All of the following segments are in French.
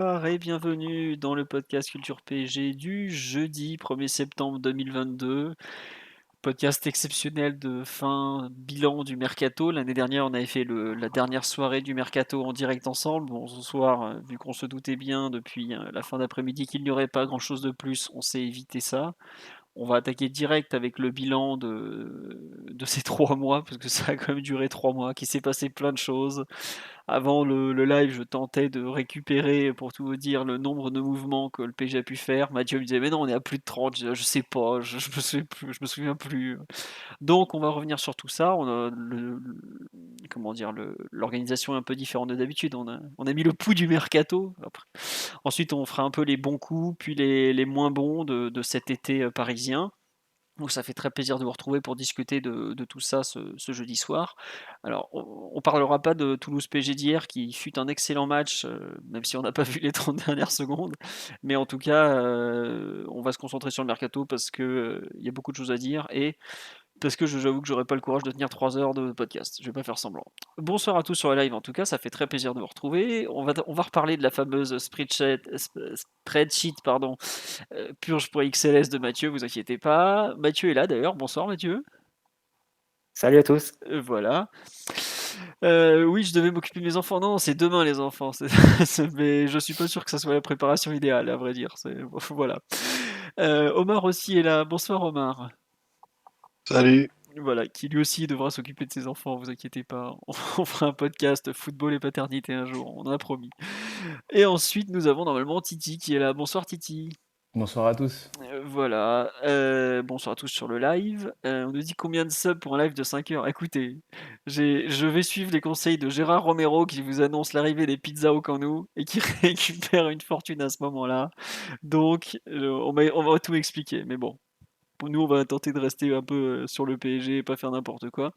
Bonsoir et bienvenue dans le podcast Culture PSG du jeudi 1er septembre 2022. Podcast exceptionnel de fin bilan du mercato. L'année dernière, on avait fait la dernière soirée du mercato en direct ensemble. Bon, ce soir, vu qu'on se doutait bien depuis la fin d'après-midi qu'il n'y aurait pas grand-chose de plus, on s'est évité ça. On va attaquer direct avec le bilan de ces 3 mois, parce que ça a quand même duré 3 mois, qu'il s'est passé plein de choses. Avant le live, je tentais de récupérer, pour tout vous dire, le nombre de mouvements que le PSG a pu faire. Mathieu me disait, mais non, on est à plus de 30. Je sais pas, je me souviens plus. Donc, on va revenir sur tout ça. On a comment dire, l'organisation est un peu différente de d'habitude. On a mis le pouls du mercato. Ensuite, on fera un peu les bons coups, puis les moins bons de cet été parisien. Donc ça fait très plaisir de vous retrouver pour discuter de tout ça ce jeudi soir. Alors, on ne parlera pas de Toulouse PSG d'hier, qui fut un excellent match, même si on n'a pas vu les 30 dernières secondes. Mais en tout cas, on va se concentrer sur le mercato parce qu'il y a beaucoup de choses à dire et parce que j'avoue que j'aurais pas le courage de tenir 3 heures de podcast. Je vais pas faire semblant. Bonsoir à tous sur le live, en tout cas, ça fait très plaisir de vous retrouver. On va reparler de la fameuse spreadsheet, pardon, purge pour XLS de Mathieu, vous inquiétez pas. Mathieu est là d'ailleurs, bonsoir Mathieu. Salut à tous. Voilà. Oui, je devais m'occuper de mes enfants. Non, c'est demain les enfants. Mais je suis pas sûr que ça soit la préparation idéale, à vrai dire. Voilà. Omar aussi est là. Bonsoir Omar. Salut. Voilà, qui lui aussi devra s'occuper de ses enfants, vous inquiétez pas. On fera un podcast football et paternité un jour, on en a promis. Et ensuite, nous avons normalement Titi qui est là. Bonsoir Titi. Bonsoir à tous. Voilà, bonsoir à tous sur le live. On nous dit combien de subs pour un live de 5 heures. Écoutez, je vais suivre les conseils de Gérard Romero qui vous annonce l'arrivée des pizzas au Camp et qui récupère une fortune à ce moment-là. Donc, on va tout expliquer. Mais bon, nous, on va tenter de rester un peu sur le PSG et pas faire n'importe quoi.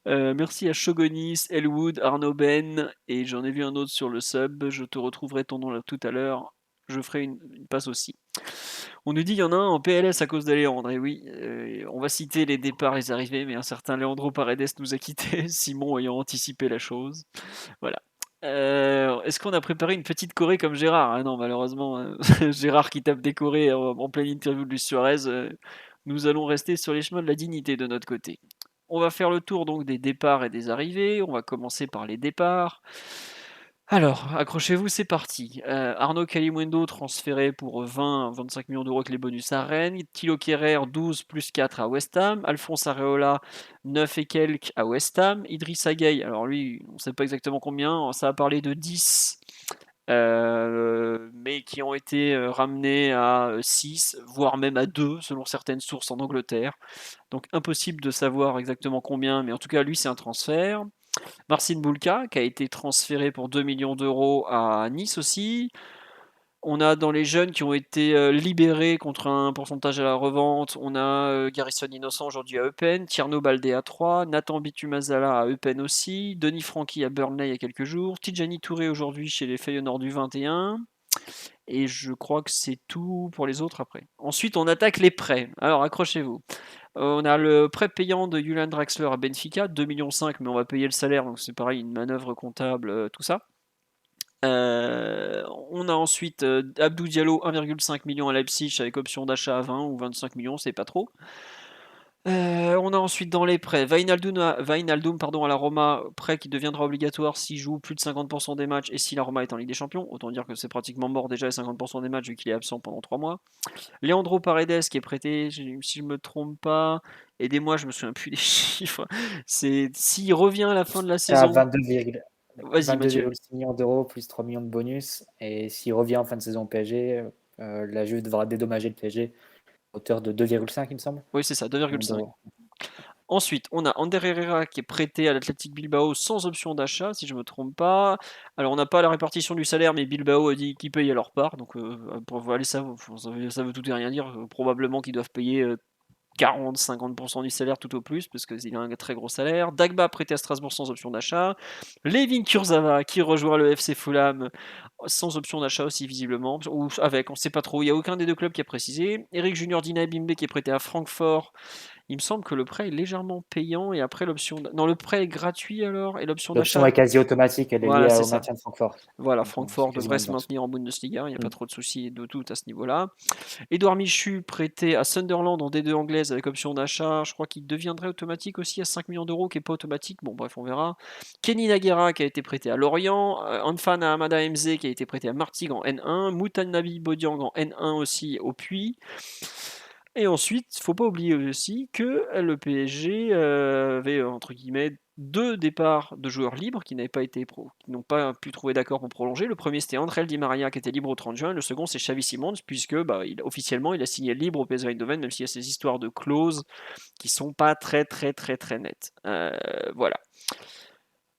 Merci à Shogonis, Elwood, Arnaud Ben, et j'en ai vu un autre sur le sub. Je te retrouverai ton nom là tout à l'heure. Je ferai une passe aussi. On nous dit qu'il y en a un en PLS à cause d'Aléandre. Et oui, on va citer les départs, les arrivées, mais un certain Leandro Paredes nous a quittés, Simon ayant anticipé la chose. Voilà. Est-ce qu'on a préparé une petite choré comme Gérard? Ah non, malheureusement, Gérard qui tape des chorés en pleine interview de Luis Suarez. Nous allons rester sur les chemins de la dignité de notre côté. On va faire le tour donc des départs et des arrivées. On va commencer par les départs. Alors, accrochez-vous, c'est parti. Arnaud Calimundo transféré pour 20-25 millions d'euros avec les bonus à Rennes. Thilo Kerrer, 12 plus 4 à West Ham. Alphonse Areola, 9 et quelques à West Ham. Idrissa Gueye, alors lui, on ne sait pas exactement combien. Ça a parlé de 10, mais qui ont été ramenés à 6, voire même à 2, selon certaines sources en Angleterre. Donc impossible de savoir exactement combien, mais en tout cas, lui, c'est un transfert. Marcin Bulka, qui a été transféré pour 2 millions d'euros à Nice aussi. On a dans les jeunes qui ont été libérés contre un pourcentage à la revente, on a Garrison Innocent aujourd'hui à Eupen, Tierno Baldé à 3, Nathan Bitumazala à Eupen aussi, Denis Franchi à Burnley il y a quelques jours, Tijani Touré aujourd'hui chez les Feyenoord du 21, et je crois que c'est tout pour les autres après. Ensuite, on attaque les prêts. Alors accrochez-vous. On a le prêt payant de Julian Draxler à Benfica, 2,5 millions, mais on va payer le salaire, donc c'est pareil, une manœuvre comptable, tout ça. On a ensuite Abdou Diallo, 1,5 million à Leipzig avec option d'achat à 20 ou 25 millions, c'est pas trop. On a ensuite dans les prêts Wijnaldum pardon, à la Roma, prêt qui deviendra obligatoire s'il joue plus de 50% des matchs et si la Roma est en Ligue des Champions. Autant dire que c'est pratiquement mort déjà les 50% des matchs vu qu'il est absent pendant 3 mois. Leandro Paredes qui est prêté, si je me trompe pas, aidez-moi, je me souviens plus des chiffres. C'est s'il revient à la fin de la C'est à saison. 22,6 Vas-y Mathieu. millions d'euros plus 3 millions de bonus. Et s'il revient en fin de saison au PSG, la Juve devra dédommager le PSG à hauteur de 2,5, il me semble, Oui, c'est ça, millions 2,5. d'euros. Ensuite, on a Ander Herrera qui est prêté à l'Athletic Bilbao sans option d'achat, si je ne me trompe pas. Alors, on n'a pas la répartition du salaire, mais Bilbao a dit qu'ils payent à leur part. Donc, pour aller, ça veut tout et rien dire. Probablement qu'ils doivent payer 40-50% du salaire tout au plus, parce qu'il a un très gros salaire. Dagba prêté à Strasbourg sans option d'achat. Levin Kurzawa qui rejoint le FC Fulham sans option d'achat aussi visiblement, ou avec, on ne sait pas trop. Il n'y a aucun des deux clubs qui a précisé. Eric Junior Dina Bimbe qui est prêté à Francfort. Il me semble que le prêt est légèrement payant et après non, le prêt est gratuit alors et l'option L'option d'achat. est quasi automatique, elle est Voilà, liée c'est au ça. maintien de Francfort. Voilà, Donc, c'est Francfort quasiment devrait se évident. maintenir en Bundesliga, il n'y a pas Mm. trop de soucis de tout à ce niveau-là. Édouard Michu prêté à Sunderland en D2 anglaise avec option d'achat, je crois qu'il deviendrait automatique aussi à 5 millions d'euros, qui n'est pas automatique, bon bref on verra. Kenny Naguera qui a été prêté à Lorient, Anfan Hamada MZ qui a été prêté à Martigues en N1, Moutanabi Bodiang en N1 aussi au Puy. Et ensuite, faut pas oublier aussi que le PSG avait entre guillemets deux départs de joueurs libres qui n'ont pas pu trouver d'accord pour prolonger. Le premier c'était André Di Maria qui était libre au 30 juin, le second c'est Xavi Simons puisque officiellement il a signé libre au PSV Eindhoven même s'il y a ces histoires de clauses qui sont pas très très très très nettes. Voilà.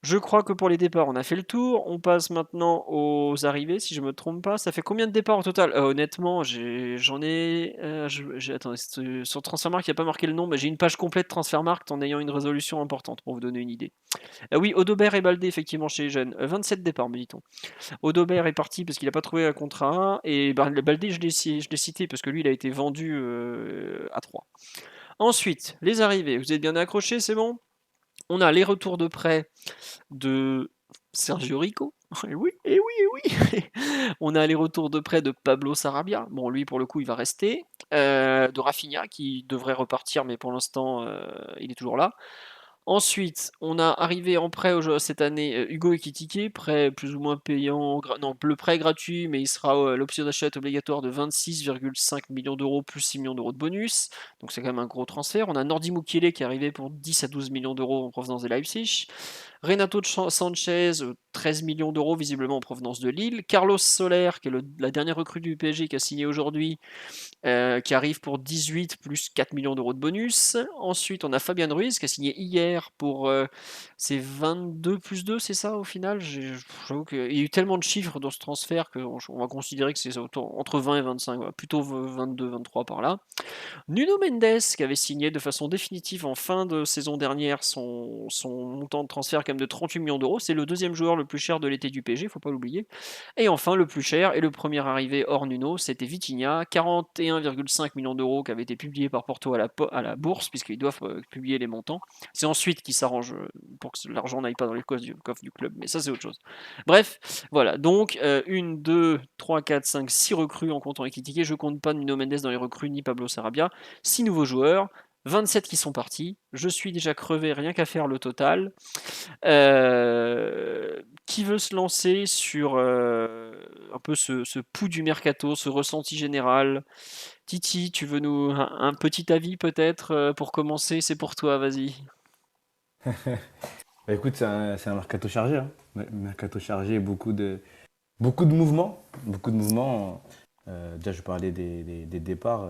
Je crois que pour les départs, on a fait le tour. On passe maintenant aux arrivées, si je me trompe pas. Ça fait combien de départs au total? Honnêtement, attendez, sur Transfermarkt, il n'y a pas marqué le nom, mais j'ai une page complète Transfermarkt en ayant une résolution importante pour vous donner une idée. Oui, Odobert et Baldé, effectivement, chez les jeunes. 27 départs, me dit-on. Odobert est parti parce qu'il n'a pas trouvé un contrat. Et Baldé, je l'ai cité parce que lui, il a été vendu à 3. Ensuite, les arrivées. Vous êtes bien accrochés, c'est bon? On a les retours de prêt de Sergio Rico. Et oui, et oui, et oui. On a les retours de prêt de Pablo Sarabia. Bon, lui, pour le coup, il va rester. De Rafinha, qui devrait repartir, mais pour l'instant, il est toujours là. Ensuite, on a arrivé en prêt cette année Hugo Ekitike, prêt plus ou moins payant, non, le prêt est gratuit, mais il sera l'option d'achat est obligatoire de 26,5 millions d'euros plus 6 millions d'euros de bonus, donc c'est quand même un gros transfert. On a Nordi Mukiele qui est arrivé pour 10 à 12 millions d'euros en provenance de Leipzig. Renato Sanchez, 13 millions d'euros visiblement en provenance de Lille. Carlos Soler, qui est la dernière recrue du PSG qui a signé aujourd'hui, qui arrive pour 18 plus 4 millions d'euros de bonus. Ensuite, on a Fabian Ruiz qui a signé hier pour ses 22 plus 2, c'est ça au final? J'avoue qu'il y a eu tellement de chiffres dans ce transfert qu'on va considérer que c'est entre 20 et 25, voilà, plutôt 22, 23 par là. Nuno Mendes, qui avait signé de façon définitive en fin de saison dernière son montant de transfert quand même de 38 millions d'euros. C'est le deuxième joueur le plus cher de l'été du PSG, faut pas l'oublier. Et enfin, le plus cher et le premier arrivé hors Nuno, c'était Vitinha, 41,5 millions d'euros qui avait été publié par Porto à la bourse, puisqu'ils doivent publier les montants. C'est ensuite qu'ils s'arrangent pour que l'argent n'aille pas dans les coffres du club, mais ça c'est autre chose. Bref, voilà, donc 1, 2, 3, 4, 5, 6 recrues en comptant Ekitike. Je compte pas Nuno Mendes dans les recrues ni Pablo Sarabia. 6 nouveaux joueurs, 27 qui sont partis. Je suis déjà crevé, rien qu'à faire le total. Qui veut se lancer sur un peu ce pouls du mercato, ce ressenti général? Titi, tu veux nous un petit avis peut-être pour commencer? C'est pour toi, vas-y. Bah, écoute, c'est un mercato chargé, hein. Mercato chargé, beaucoup de mouvements. Beaucoup de mouvements. Déjà, je parlais des départs.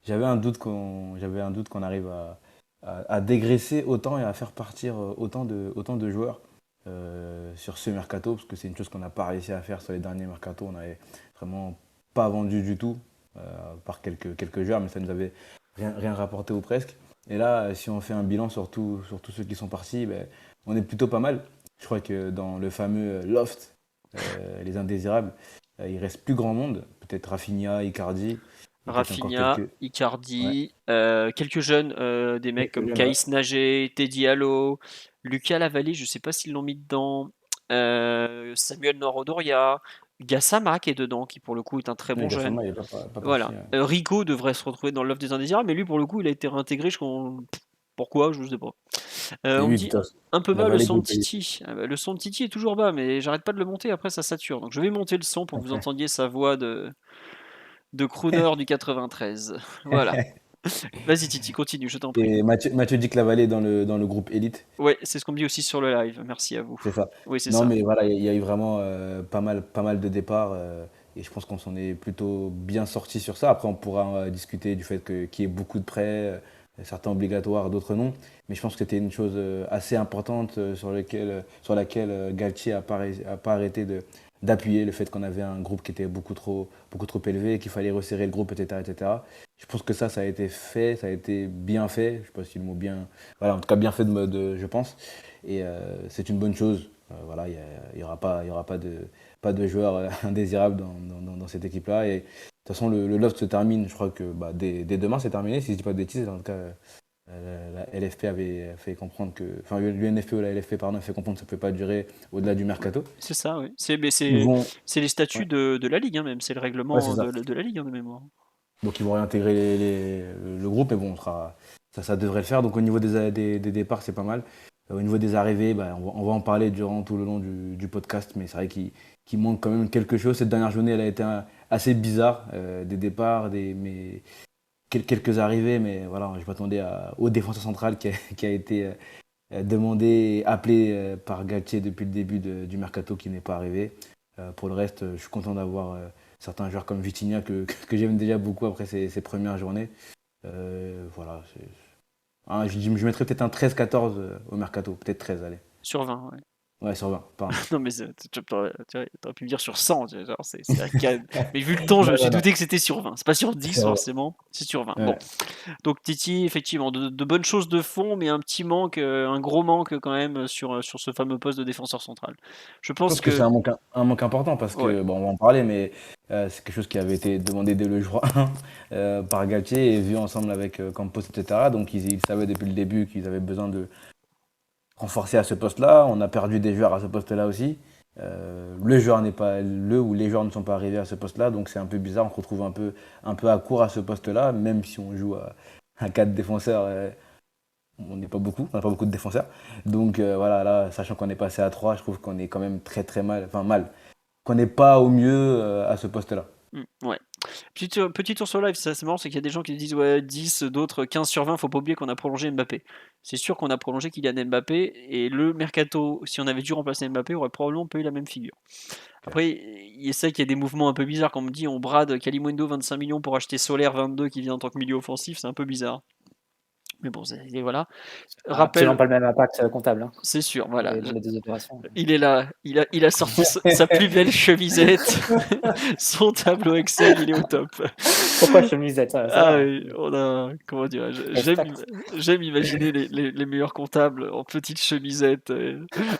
J'avais un doute qu'on arrive à dégraisser autant et à faire partir autant de joueurs sur ce mercato, parce que c'est une chose qu'on n'a pas réussi à faire sur les derniers mercatos. On n'avait vraiment pas vendu du tout, par quelques joueurs, mais ça nous avait rien rapporté ou presque. Et là, si on fait un bilan sur tous ceux qui sont partis, ben, on est plutôt pas mal. Je crois que dans le fameux loft, les indésirables, il reste plus grand monde. Peut-être Rafinha, Icardi, et peut-être encore Rafinha, quelques. Ouais, Icardi, quelques jeunes, des mecs quelques comme jeunes, ouais. Kaïs Nager, Teddy Allo, Lucas Lavallée, je sais pas s'ils l'ont mis dedans, Samuel Norodoria, Gassama qui est dedans, qui pour le coup est un très Ouais, bon jeune. Gassama, il n'est pas parti. Voilà. Rico devrait se retrouver dans l'œuvre des indésirables, mais lui pour le coup il a été réintégré. Pourquoi? Je sais pas. C'est On me lui, dit putain. un peu La bas le vallée son de groupe. Titi. Ah bah, le son de Titi est toujours bas, mais j'arrête pas de le monter, après ça sature. Donc je vais monter le son pour que vous entendiez sa voix de crooner du 93. Voilà. Vas-y Titi, continue, je t'en prie. Et Mathieu dit que la vallée dans le groupe élite. Ouais, c'est ce qu'on me dit aussi sur le live. Merci à vous. C'est ça. Oui, c'est Non, ça. mais voilà, il y a eu vraiment pas mal de départs, et je pense qu'on s'en est plutôt bien sorti sur ça. Après, on pourra discuter du fait qu'il y ait beaucoup de prêts, certains obligatoires, d'autres non. Mais je pense que c'était une chose assez importante sur laquelle Galtier a pas arrêté d'appuyer le fait qu'on avait un groupe qui était beaucoup trop élevé, qu'il fallait resserrer le groupe, etc., etc. Je pense que ça a été fait, ça a été bien fait. Je ne sais pas si le mot bien. Voilà, en tout cas, bien fait je pense. Et c'est une bonne chose. Voilà, il y aura pas de joueurs indésirables dans cette équipe-là. Et de toute façon, le loft se termine, je crois que dès demain, c'est terminé, si je dis pas de bêtises. En tout cas, la LFP avait fait comprendre que. Enfin, l'UNFP ou la LFP, pardon, a fait comprendre que ça ne pouvait pas durer au-delà du mercato. C'est ça, oui. Ils vont. C'est les statuts Ouais, de la Ligue, hein, même. C'est le ouais, c'est règlement ça. de la Ligue, hein, de mémoire. Donc ils vont réintégrer le groupe, mais bon, ça devrait le faire. Donc au niveau des départs, c'est pas mal. Au niveau des arrivées, on va en parler durant tout le long du podcast, mais c'est vrai qu'il manque quand même quelque chose. Cette dernière journée, elle a été assez bizarre. Des départs, mais quelques arrivées, mais voilà, je m'attendais au défenseur central qui a été demandé, appelé par Galtier depuis le début du mercato, qui n'est pas arrivé. Pour le reste, je suis content d'avoir certains joueurs comme Vitinha que j'aime déjà beaucoup après ses premières journées. Voilà, je mettrais peut-être un 13-14 au mercato, peut-être 13, allez. Sur 20, ouais. Ouais, sur 20, pardon. Non, mais t'aurais pu me dire sur 100. Genre, mais vu le temps, je me Non, suis non, non. douté que c'était sur 20. C'est pas sur 10, Sur 20. forcément. C'est sur 20. Bon. Ouais. Donc, Titi, effectivement, de bonnes choses de fond, mais un petit manque, un gros manque quand même sur ce fameux poste de défenseur central. Je Je pense pense que c'est que. un manque important parce Ouais. que, bon, on va en parler, mais c'est quelque chose qui avait été demandé dès le jour 1 par Galtier et vu ensemble avec Campos, etc. Donc ils savaient depuis le début qu'ils avaient besoin de renforcer à ce poste-là. On a perdu des joueurs à ce poste-là aussi. Le joueur n'est pas ou les joueurs ne sont pas arrivés à ce poste-là, donc c'est un peu bizarre. On se retrouve un peu à court à ce poste-là, même si on joue à 4 défenseurs. On n'est pas beaucoup, on n'a pas beaucoup de défenseurs. Donc voilà, là, sachant qu'on est passé à 3, je trouve qu'on est quand même très très mal, enfin mal, qu'on n'est pas au mieux à ce poste-là. Ouais. Petit tour sur live, ça c'est marrant, c'est qu'il y a des gens qui disent ouais 10, d'autres 15 sur 20, faut pas oublier qu'on a prolongé Mbappé. C'est sûr qu'on a prolongé Kylian Mbappé, et le mercato, si on avait dû remplacer Mbappé, aurait probablement pas eu la même figure. Après, il sait qu'il y a des mouvements un peu bizarres, comme on me dit, on brade Kalimundo 25 millions pour acheter Solaire 22 qui vient en tant que milieu offensif, c'est un peu bizarre. Mais bon, voilà. Absolument Rappel, pas le même impact comptable hein, c'est sûr, dans voilà. les deux opérations. Il est là, il a sorti sa plus belle chemisette, son tableau Excel, il est au top. Pourquoi chemisette ça Ah va. oui, on a, comment dire, Respect. j'aime imaginer les meilleurs comptables en petite chemisette,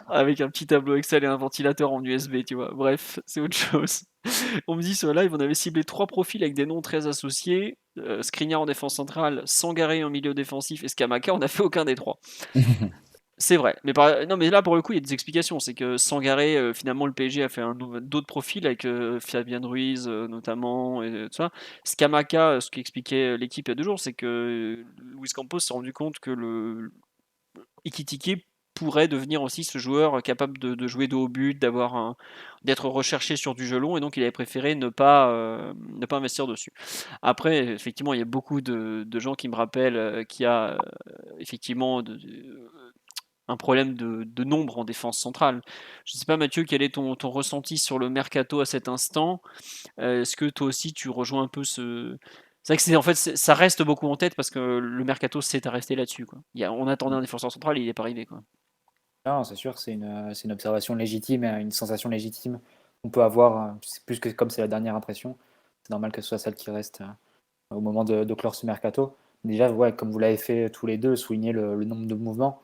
avec un petit tableau Excel et un ventilateur en USB, tu vois. Bref, c'est autre chose. On me dit sur le live, on avait ciblé 3 profils avec des noms très associés. Skriniar en défense centrale, Sangaré en milieu défensif et Scamacca, on n'a fait aucun des 3. C'est vrai, mais non, mais là pour le coup il y a des explications. C'est que Sangaré, finalement le PSG a fait d'autres profils avec Fabien Ruiz notamment et tout ça. Scamacca, ce qu'expliquait l'équipe il y a 2 jours, c'est que Luis Campos s'est rendu compte que le Ekitike pourrait devenir aussi ce joueur capable de jouer de haut but, d'être recherché sur du jeu long, et donc il avait préféré ne pas investir dessus. Après, effectivement, il y a beaucoup de gens qui me rappellent qu'il y a effectivement un problème de nombre en défense centrale. Je ne sais pas, Mathieu, quel est ton ressenti sur le mercato à cet instant? Est-ce que toi aussi tu rejoins un peu ce. C'est vrai que en fait, ça reste beaucoup en tête parce que le mercato s'est arrêté là-dessus, quoi. On attendait un défenseur central, il n'est pas arrivé, quoi. Non, c'est sûr, c'est une observation légitime, et une sensation légitime qu'on peut avoir, c'est plus que comme c'est la dernière impression. C'est normal que ce soit celle qui reste au moment de clore ce mercato. Déjà, ouais, comme vous l'avez fait tous les deux, souligner le nombre de mouvements.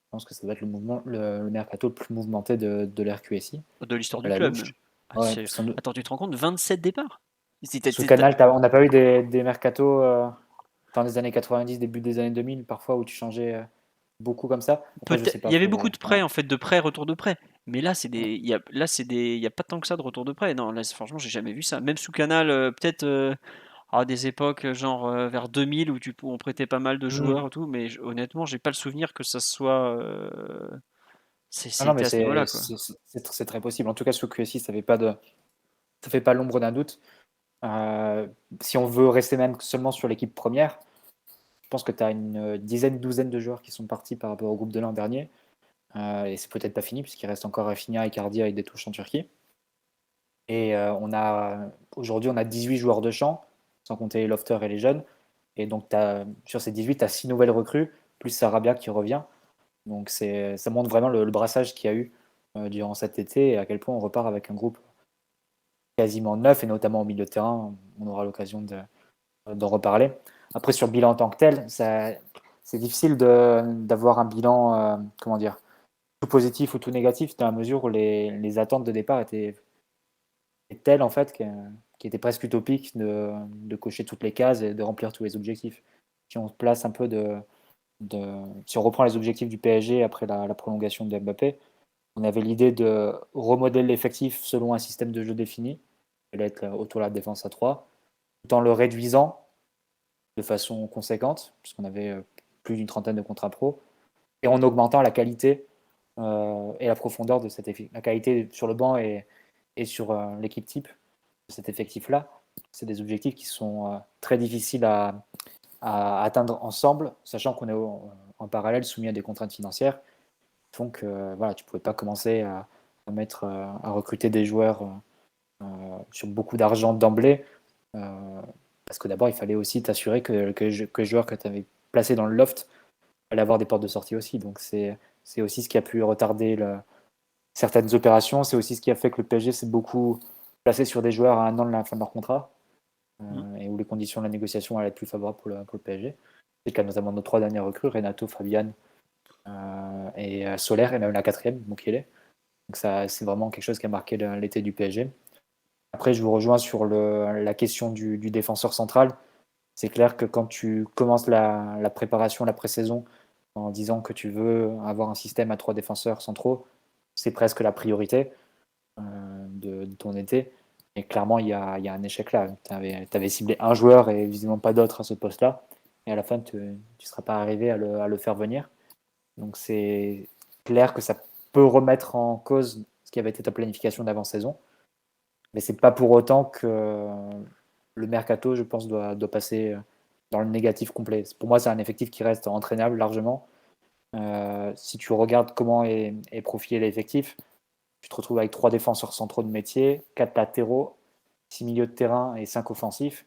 Je pense que ça va être le mercato le plus mouvementé de l'RQSI, De l'histoire à du la club, louche. même. Ouais, sans doute. Attends, tu te rends compte, 27 départs? Sous Canal, on n'a pas eu des mercatos fin des années 90, début des années 2000, parfois où tu changeais beaucoup comme ça. Après, je sais Il pas y avait pour. beaucoup de prêts, en fait, de prêts, retour de prêts. Mais là, il y a pas tant que ça de retour de prêts. Non, là, franchement, j'ai jamais vu ça. Même sous Canal, peut-être à des époques, genre vers 2000, où on prêtait pas mal de Hmm. joueurs et tout. Mais honnêtement, j'ai pas le souvenir que ça soit. Ah non, mais C'était à ce niveau-là, quoi. c'est très possible. En tout cas, sous QSI, ça fait pas l'ombre d'un doute. Si on veut rester même seulement sur l'équipe première, je pense que tu as une douzaine de joueurs qui sont partis par rapport au groupe de l'an dernier. Et c'est peut-être pas fini, puisqu'il reste encore Rafinha et Cardi avec des touches en Turquie. Et aujourd'hui, on a 18 joueurs de champ, sans compter les lofters et les jeunes. Et donc, sur ces 18, tu as 6 nouvelles recrues, plus Sarabia qui revient. Donc, ça montre vraiment le brassage qu'il y a eu durant cet été, et à quel point on repart avec un groupe quasiment neuf, et notamment au milieu de terrain. On aura l'occasion d'en reparler. Après, sur le bilan en tant que tel, c'est difficile d'avoir un bilan, comment dire, tout positif ou tout négatif, dans la mesure où les attentes de départ étaient est telle en fait qui était presque utopique de cocher toutes les cases et de remplir tous les objectifs. Si on place un peu si on reprend les objectifs du PSG après la prolongation de Mbappé, on avait l'idée de remodeler l'effectif selon un système de jeu défini, qui allait être autour de la défense à 3, tout en le réduisant de façon conséquente, puisqu'on avait plus d'une trentaine de contrats pro, et en augmentant la qualité et la profondeur de cet effectif. La qualité sur le banc et sur l'équipe type de cet effectif-là. C'est des objectifs qui sont très difficiles à atteindre ensemble, sachant qu'on est en parallèle soumis à des contraintes financières. Donc voilà, tu ne pouvais pas commencer à recruter des joueurs sur beaucoup d'argent d'emblée, parce que d'abord, il fallait aussi t'assurer que les joueurs que tu avais placés dans le loft allaient avoir des portes de sortie aussi. Donc c'est aussi ce qui a pu retarder certaines opérations. C'est aussi ce qui a fait que le PSG s'est beaucoup placé sur des joueurs à 1 an de la fin de leur contrat, et où les conditions de la négociation allaient être plus favorables pour le PSG. C'est le cas notamment de nos 3 dernières recrues, Renato, Fabian et Solaire, et même la 4e, Mukiele. Donc ça, c'est vraiment quelque chose qui a marqué l'été du PSG. Après, je vous rejoins sur la question du défenseur central. C'est clair que quand tu commences la préparation, la pré-saison, en disant que tu veux avoir un système à 3 défenseurs centraux, c'est presque la priorité de ton été. Et clairement, il y a un échec là. Tu avais ciblé un joueur et visiblement pas d'autres à ce poste-là. Et à la fin, tu ne seras pas arrivé à le faire venir. Donc c'est clair que ça peut remettre en cause ce qui avait été ta planification d'avant-saison. Mais c'est pas pour autant que le mercato, je pense, doit passer dans le négatif complet. Pour moi, c'est un effectif qui reste entraînable largement. Si tu regardes comment est profilé l'effectif, tu te retrouves avec 3 défenseurs centraux de métier, 4 latéraux, 6 milieux de terrain et 5 offensifs.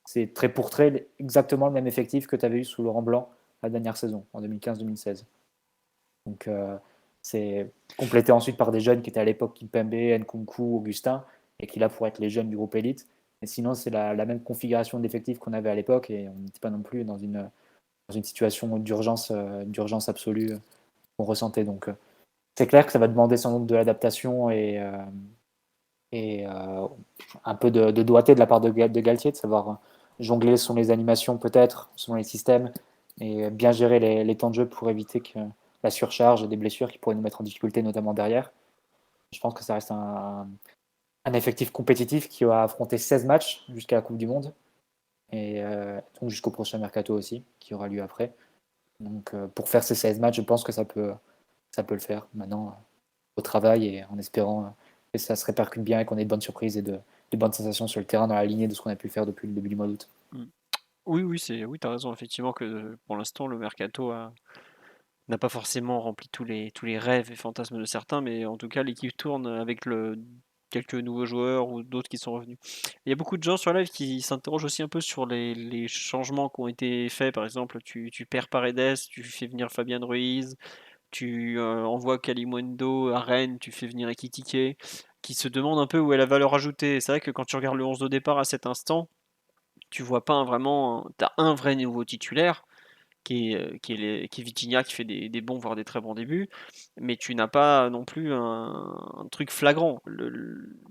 C'est trait pour trait exactement le même effectif que tu avais eu sous Laurent Blanc la dernière saison, en 2015-2016. Donc c'est complété ensuite par des jeunes qui étaient à l'époque Kimpembe, Nkunku, Augustin, et qui là pourraient être les jeunes du groupe élite. Mais sinon, c'est la même configuration d'effectifs qu'on avait à l'époque, et on n'était pas non plus dans une situation d'urgence absolue qu'on ressentait. Donc c'est clair que ça va demander sans doute de l'adaptation et un peu de doigté de la part de Galtier, de savoir jongler selon les animations peut-être, selon les systèmes, et bien gérer les temps de jeu pour éviter que la surcharge et des blessures qui pourraient nous mettre en difficulté, notamment derrière. Je pense que ça reste un effectif compétitif qui va affronter 16 matchs jusqu'à la Coupe du Monde, et donc jusqu'au prochain mercato aussi, qui aura lieu après. Donc pour faire ces 16 matchs, je pense que ça peut le faire. Maintenant, au travail et en espérant que ça se répercute bien et qu'on ait de bonnes surprises et de bonnes sensations sur le terrain dans la lignée de ce qu'on a pu faire depuis le début du mois d'août. Oui, tu as raison, effectivement, que pour l'instant, le mercato n'a pas forcément rempli tous les rêves et fantasmes de certains, mais en tout cas, l'équipe tourne avec quelques nouveaux joueurs ou d'autres qui sont revenus. Il y a beaucoup de gens sur live qui s'interrogent aussi un peu sur les changements qui ont été faits. Par exemple, tu perds Paredes, tu fais venir Fabian Ruiz, tu envoies Kalimundo à Rennes, tu fais venir Ekitike, qui se demandent un peu où est la valeur ajoutée. C'est vrai que quand tu regardes le 11 de départ à cet instant, tu vois pas vraiment. Tu as un vrai nouveau titulaire, qui est Vitinha, qui fait des bons, voire des très bons débuts, mais tu n'as pas non plus un truc flagrant.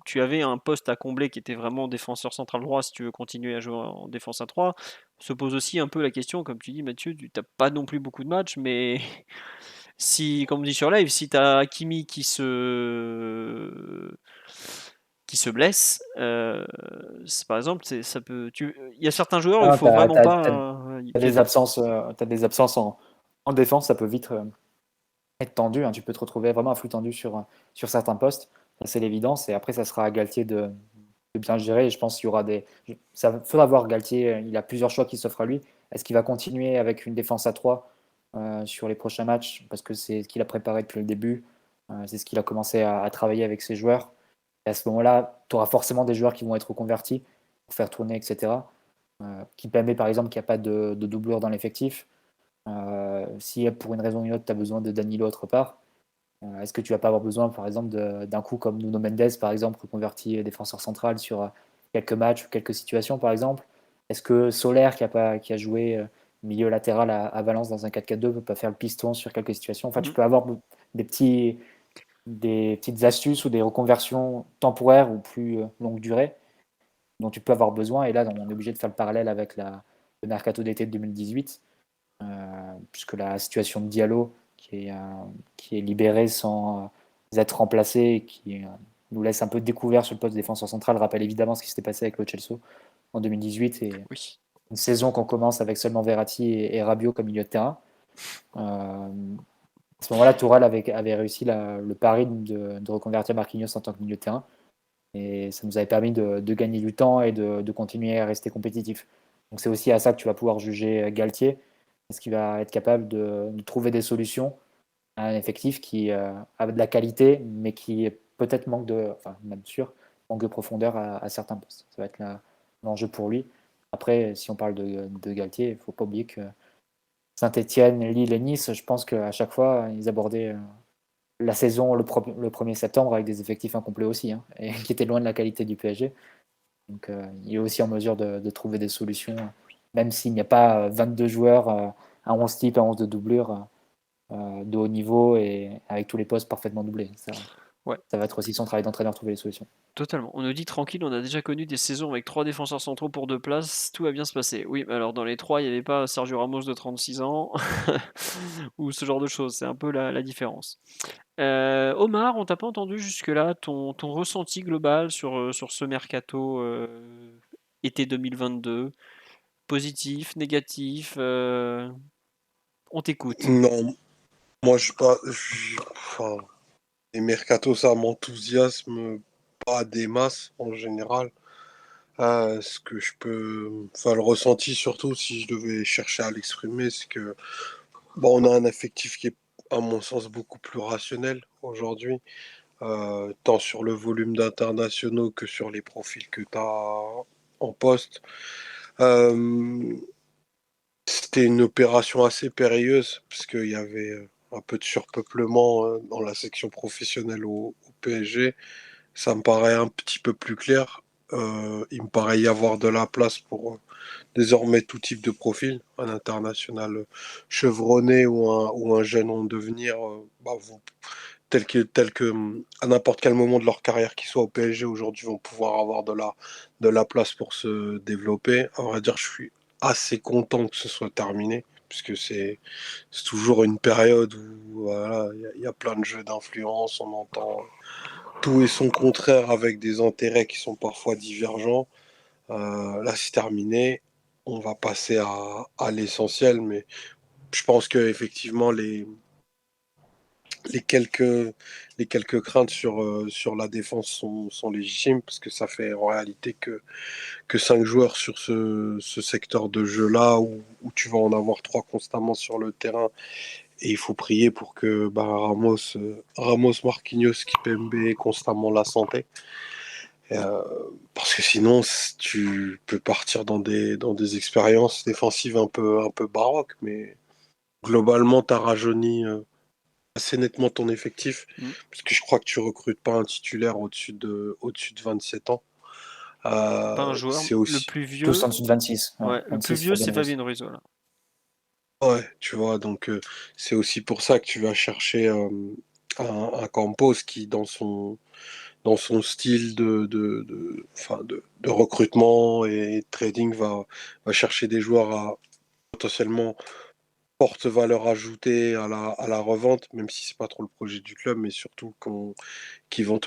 Tu avais un poste à combler qui était vraiment défenseur central droit si tu veux continuer à jouer en défense à 3. Se pose aussi un peu la question, comme tu dis Mathieu, tu n'as pas non plus beaucoup de matchs, mais si, comme on dit sur live, si tu as Hakimi qui se blesse, par exemple, ça peut. Il y a certains joueurs où il Ah, faut vraiment pas. T'as des absences en défense, ça peut vite être tendu. Hein. Tu peux te retrouver vraiment à flux tendu sur certains postes. Ça, c'est l'évidence. Et après, ça sera à Galtier de bien gérer. Et je pense qu'il y aura ça faudra voir Galtier. Il a plusieurs choix qui s'offrent à lui. Est-ce qu'il va continuer avec une défense à 3 sur les prochains matchs? Parce que c'est ce qu'il a préparé depuis le début. C'est ce qu'il a commencé à travailler avec ses joueurs. Et à ce moment-là, tu auras forcément des joueurs qui vont être reconvertis pour faire tourner, etc. Kimpembe, par exemple, qui n'a pas de doublure dans l'effectif. Si pour une raison ou une autre, tu as besoin de Danilo autre part, est-ce que tu vas pas avoir besoin, par exemple, d'un coup comme Nuno Mendes, par exemple, reconverti défenseur central sur quelques matchs ou quelques situations, par exemple? Est-ce que Solaire, qui a joué milieu latéral à Valence dans un 4-4-2, peut pas faire le piston sur quelques situations? Enfin, tu peux avoir des petits des petites astuces ou des reconversions temporaires ou plus longue durée dont tu peux avoir besoin. Et là, on est obligé de faire le parallèle avec le mercato d'été de 2018, puisque la situation de Diallo, qui est libéré sans être remplacé, qui nous laisse un peu découvert sur le poste de défenseur central, rappelle évidemment ce qui s'était passé avec le Chelsea en 2018 et Oui. une saison qu'on commence avec seulement Verratti et Rabiot comme milieu de terrain. À ce moment-là, Tourelle avait réussi le pari de reconvertir Marquinhos en tant que milieu de terrain. Et ça nous avait permis de gagner du temps et de continuer à rester compétitif. Donc c'est aussi à ça que tu vas pouvoir juger Galtier. Est-ce qu'il va être capable de trouver des solutions à un effectif qui a de la qualité, mais qui peut-être manque enfin même sûr, manque de profondeur à certains postes. Ça va être l'enjeu pour lui. Après, si on parle de Galtier, il ne faut pas oublier que Saint-Etienne, Lille et Nice, je pense qu'à chaque fois, ils abordaient la saison le 1er septembre avec des effectifs incomplets aussi, hein, et qui étaient loin de la qualité du PSG. Donc il est aussi en mesure de trouver des solutions, même s'il n'y a pas 22 joueurs, un 11 type, un 11 de doublure de haut niveau et avec tous les postes parfaitement doublés. Ouais. Ça va être aussi son travail d'entraîneur, trouver les solutions. Totalement. On nous dit tranquille, on a déjà connu des saisons avec 3 défenseurs centraux pour 2 places, tout va bien se passer. Oui, mais alors dans les 3, il n'y avait pas Sergio Ramos de 36 ans ou ce genre de choses, c'est un peu la différence. Omar, on t'a pas entendu jusque-là, ton ressenti global sur ce mercato été 2022, positif, négatif, on t'écoute. Non, moi je pas. Enfin, les mercatos, ça m'enthousiasme pas des masses en général. Ce que je peux. Enfin, le ressenti surtout, si je devais chercher à l'exprimer, c'est que bon, on a un effectif qui est, à mon sens, beaucoup plus rationnel aujourd'hui, tant sur le volume d'internationaux que sur les profils que tu as en poste. Euh, C'était une opération assez périlleuse parce qu'il y avait un peu de surpeuplement dans la section professionnelle au PSG. Ça me paraît un petit peu plus clair. Il me paraît y avoir de la place pour désormais tout type de profil, un international chevronné ou un jeune en devenir, tel que à n'importe quel moment de leur carrière, qu'ils soient au PSG aujourd'hui, vont pouvoir avoir de la place pour se développer. À vrai dire, je suis assez content que ce soit terminé, puisque c'est toujours une période où voilà, il y a plein de jeux d'influence, on entend tout et son contraire avec des intérêts qui sont parfois divergents. Là, c'est terminé. On va passer à l'essentiel, mais je pense que effectivement les quelques, les quelques craintes sur la défense sont légitimes, parce que ça fait en réalité que 5 joueurs sur ce secteur de jeu-là, où tu vas en avoir 3 constamment sur le terrain, et il faut prier pour que Ramos, Marquinhos, Kipembe aient constamment la santé. Parce que sinon, tu peux partir dans des expériences défensives un peu baroques, mais globalement, tu as rajeuni assez nettement ton effectif, Mm. parce que je crois que tu recrutes pas un titulaire au-dessus de 27 ans. Pas un joueur. C'est Le aussi. plus Tous vieux, en dessous de 26. Ouais, ouais, le plus 26, vieux Fabien c'est Ruiz. Fabien Ruiz, voilà. Ouais, tu vois, donc c'est aussi pour ça que tu vas chercher un Campos qui, dans son style enfin, de recrutement et de trading, va chercher des joueurs à potentiellement forte valeur ajoutée à la revente, même si c'est pas trop le projet du club, mais surtout qui vont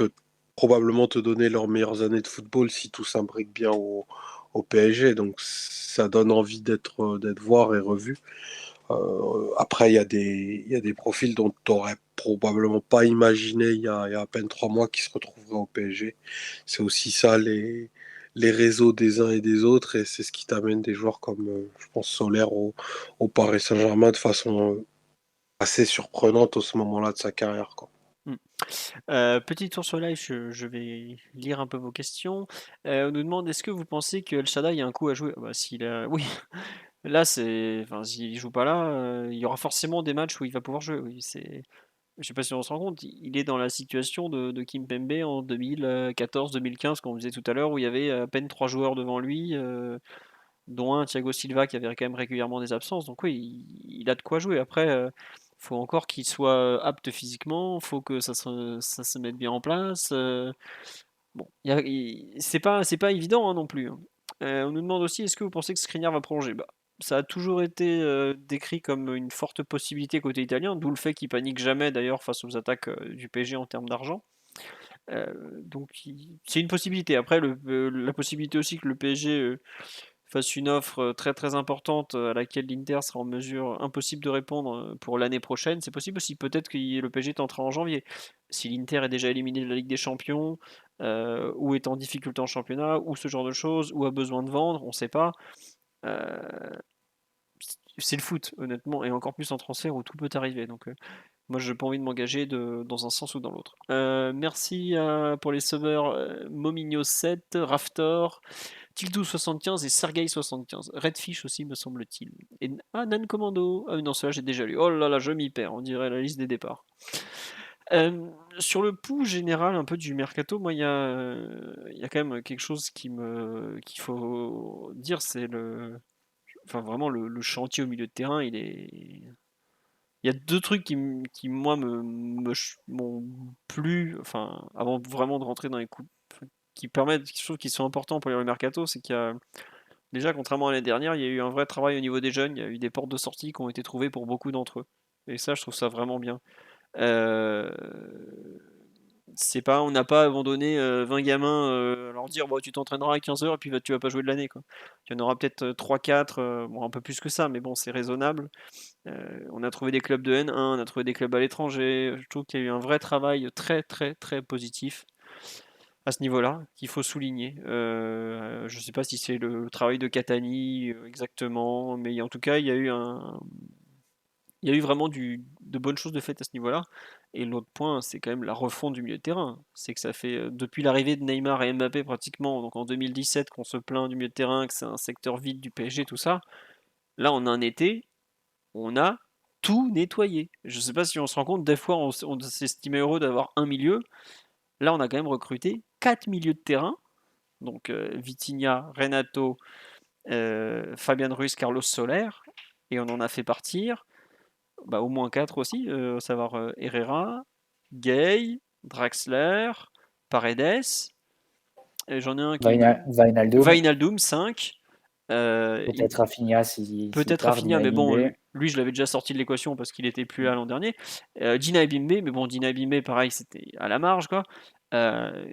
probablement te donner leurs meilleures années de football si tout s'imbrique bien au PSG. Donc ça donne envie d'être voir et revu. Après, il y a des profils dont tu n'aurais probablement pas imaginé il y a à peine 3 mois qui se retrouveraient au PSG. C'est aussi ça les réseaux des uns et des autres, et c'est ce qui t'amène des joueurs comme, je pense, Solaire au Paris Saint-Germain de façon assez surprenante au ce moment-là de sa carrière, quoi. Mm. Petit tour sur live, je vais lire un peu vos questions. On nous demande est-ce que vous pensez que El Shaddai a un coup à jouer? Bah, oui, là c'est, enfin, s'il joue pas là, il y aura forcément des matchs où il va pouvoir jouer. Oui, je sais pas si on se rend compte, il est dans la situation de Kimpembe en 2014-2015, comme on disait tout à l'heure, où il y avait à peine 3 joueurs devant lui, dont un Thiago Silva qui avait quand même régulièrement des absences. Donc oui, il a de quoi jouer. Après, Faut encore qu'il soit apte physiquement, faut que ça se mette bien en place. Bon, c'est pas évident hein, non plus, hein. On nous demande aussi, est-ce que vous pensez que Skriniar va prolonger? Bah, ça a toujours été décrit comme une forte possibilité côté italien, d'où le fait qu'il panique jamais d'ailleurs face aux attaques du PSG en termes d'argent. Donc c'est une possibilité. Après, la possibilité aussi que le PSG fasse une offre très très importante à laquelle l'Inter sera en mesure impossible de répondre pour l'année prochaine, c'est possible aussi. Peut-être que le PSG tentera en janvier. Si l'Inter est déjà éliminé de la Ligue des Champions, ou est en difficulté en championnat, ou ce genre de choses, ou a besoin de vendre, on ne sait pas. Euh, c'est le foot, honnêtement, et encore plus en transfert où tout peut arriver. Donc, moi, je n'ai pas envie de m'engager dans un sens ou dans l'autre. Merci pour les subbers Momigno7, Raftor, Tiltou75 et Sergei75. Redfish aussi, me semble-t-il. Et Nan Commando. Ah non, cela j'ai déjà lu. Oh là là, je m'y perds. On dirait la liste des départs. Sur le pouls général un peu du mercato, moi il y a quand même quelque chose qu'il faut dire, c'est enfin vraiment le chantier au milieu de terrain, il y a deux trucs qui moi m'ont plu, enfin avant vraiment de rentrer dans les coups, qui permettent, je trouve qu'ils sont importants pour le mercato, c'est qu'il y a déjà, contrairement à l'année dernière, il y a eu un vrai travail au niveau des jeunes, il y a eu des portes de sortie qui ont été trouvées pour beaucoup d'entre eux. Et ça, je trouve ça vraiment bien. Euh, c'est pas, on n'a pas abandonné 20 gamins à leur dire bon, tu t'entraîneras à 15 heures et puis tu vas pas jouer de l'année, quoi. Il y en aura peut-être 3-4, bon, un peu plus que ça, mais bon, c'est raisonnable. On a trouvé des clubs de N1, on a trouvé des clubs à l'étranger. Je trouve qu'il y a eu un vrai travail très très très positif à ce niveau-là qu'il faut souligner. Je ne sais pas si c'est le travail de Catani exactement, mais en tout cas, il y a eu vraiment de bonnes choses de faites à ce niveau-là. Et l'autre point, c'est quand même la refonte du milieu de terrain. C'est que ça fait depuis l'arrivée de Neymar et Mbappé pratiquement, donc en 2017, qu'on se plaint du milieu de terrain, que c'est un secteur vide du PSG, tout ça. Là, on a un été, on a tout nettoyé. Je ne sais pas si on se rend compte, des fois, on s'estimait heureux d'avoir un milieu. Là, on a quand même recruté 4 milieux de terrain. Donc Vitinha, Renato, Fabian Ruiz, Carlos Soler. Et on en a fait partir au moins 4 aussi, à savoir Herrera, Gay, Draxler, Paredes. Et j'en ai un qui me... Wijnaldum, Wijnaldum, 5. peut-être Rafinha s'il Peut-être part, Rafinha, Dina mais bon, Ebimbe. lui, je l'avais déjà sorti de l'équation parce qu'il était plus là l'an dernier. Dina Ebimbe, mais bon, Dina Ebimbe, pareil, c'était à la marge, quoi. Euh,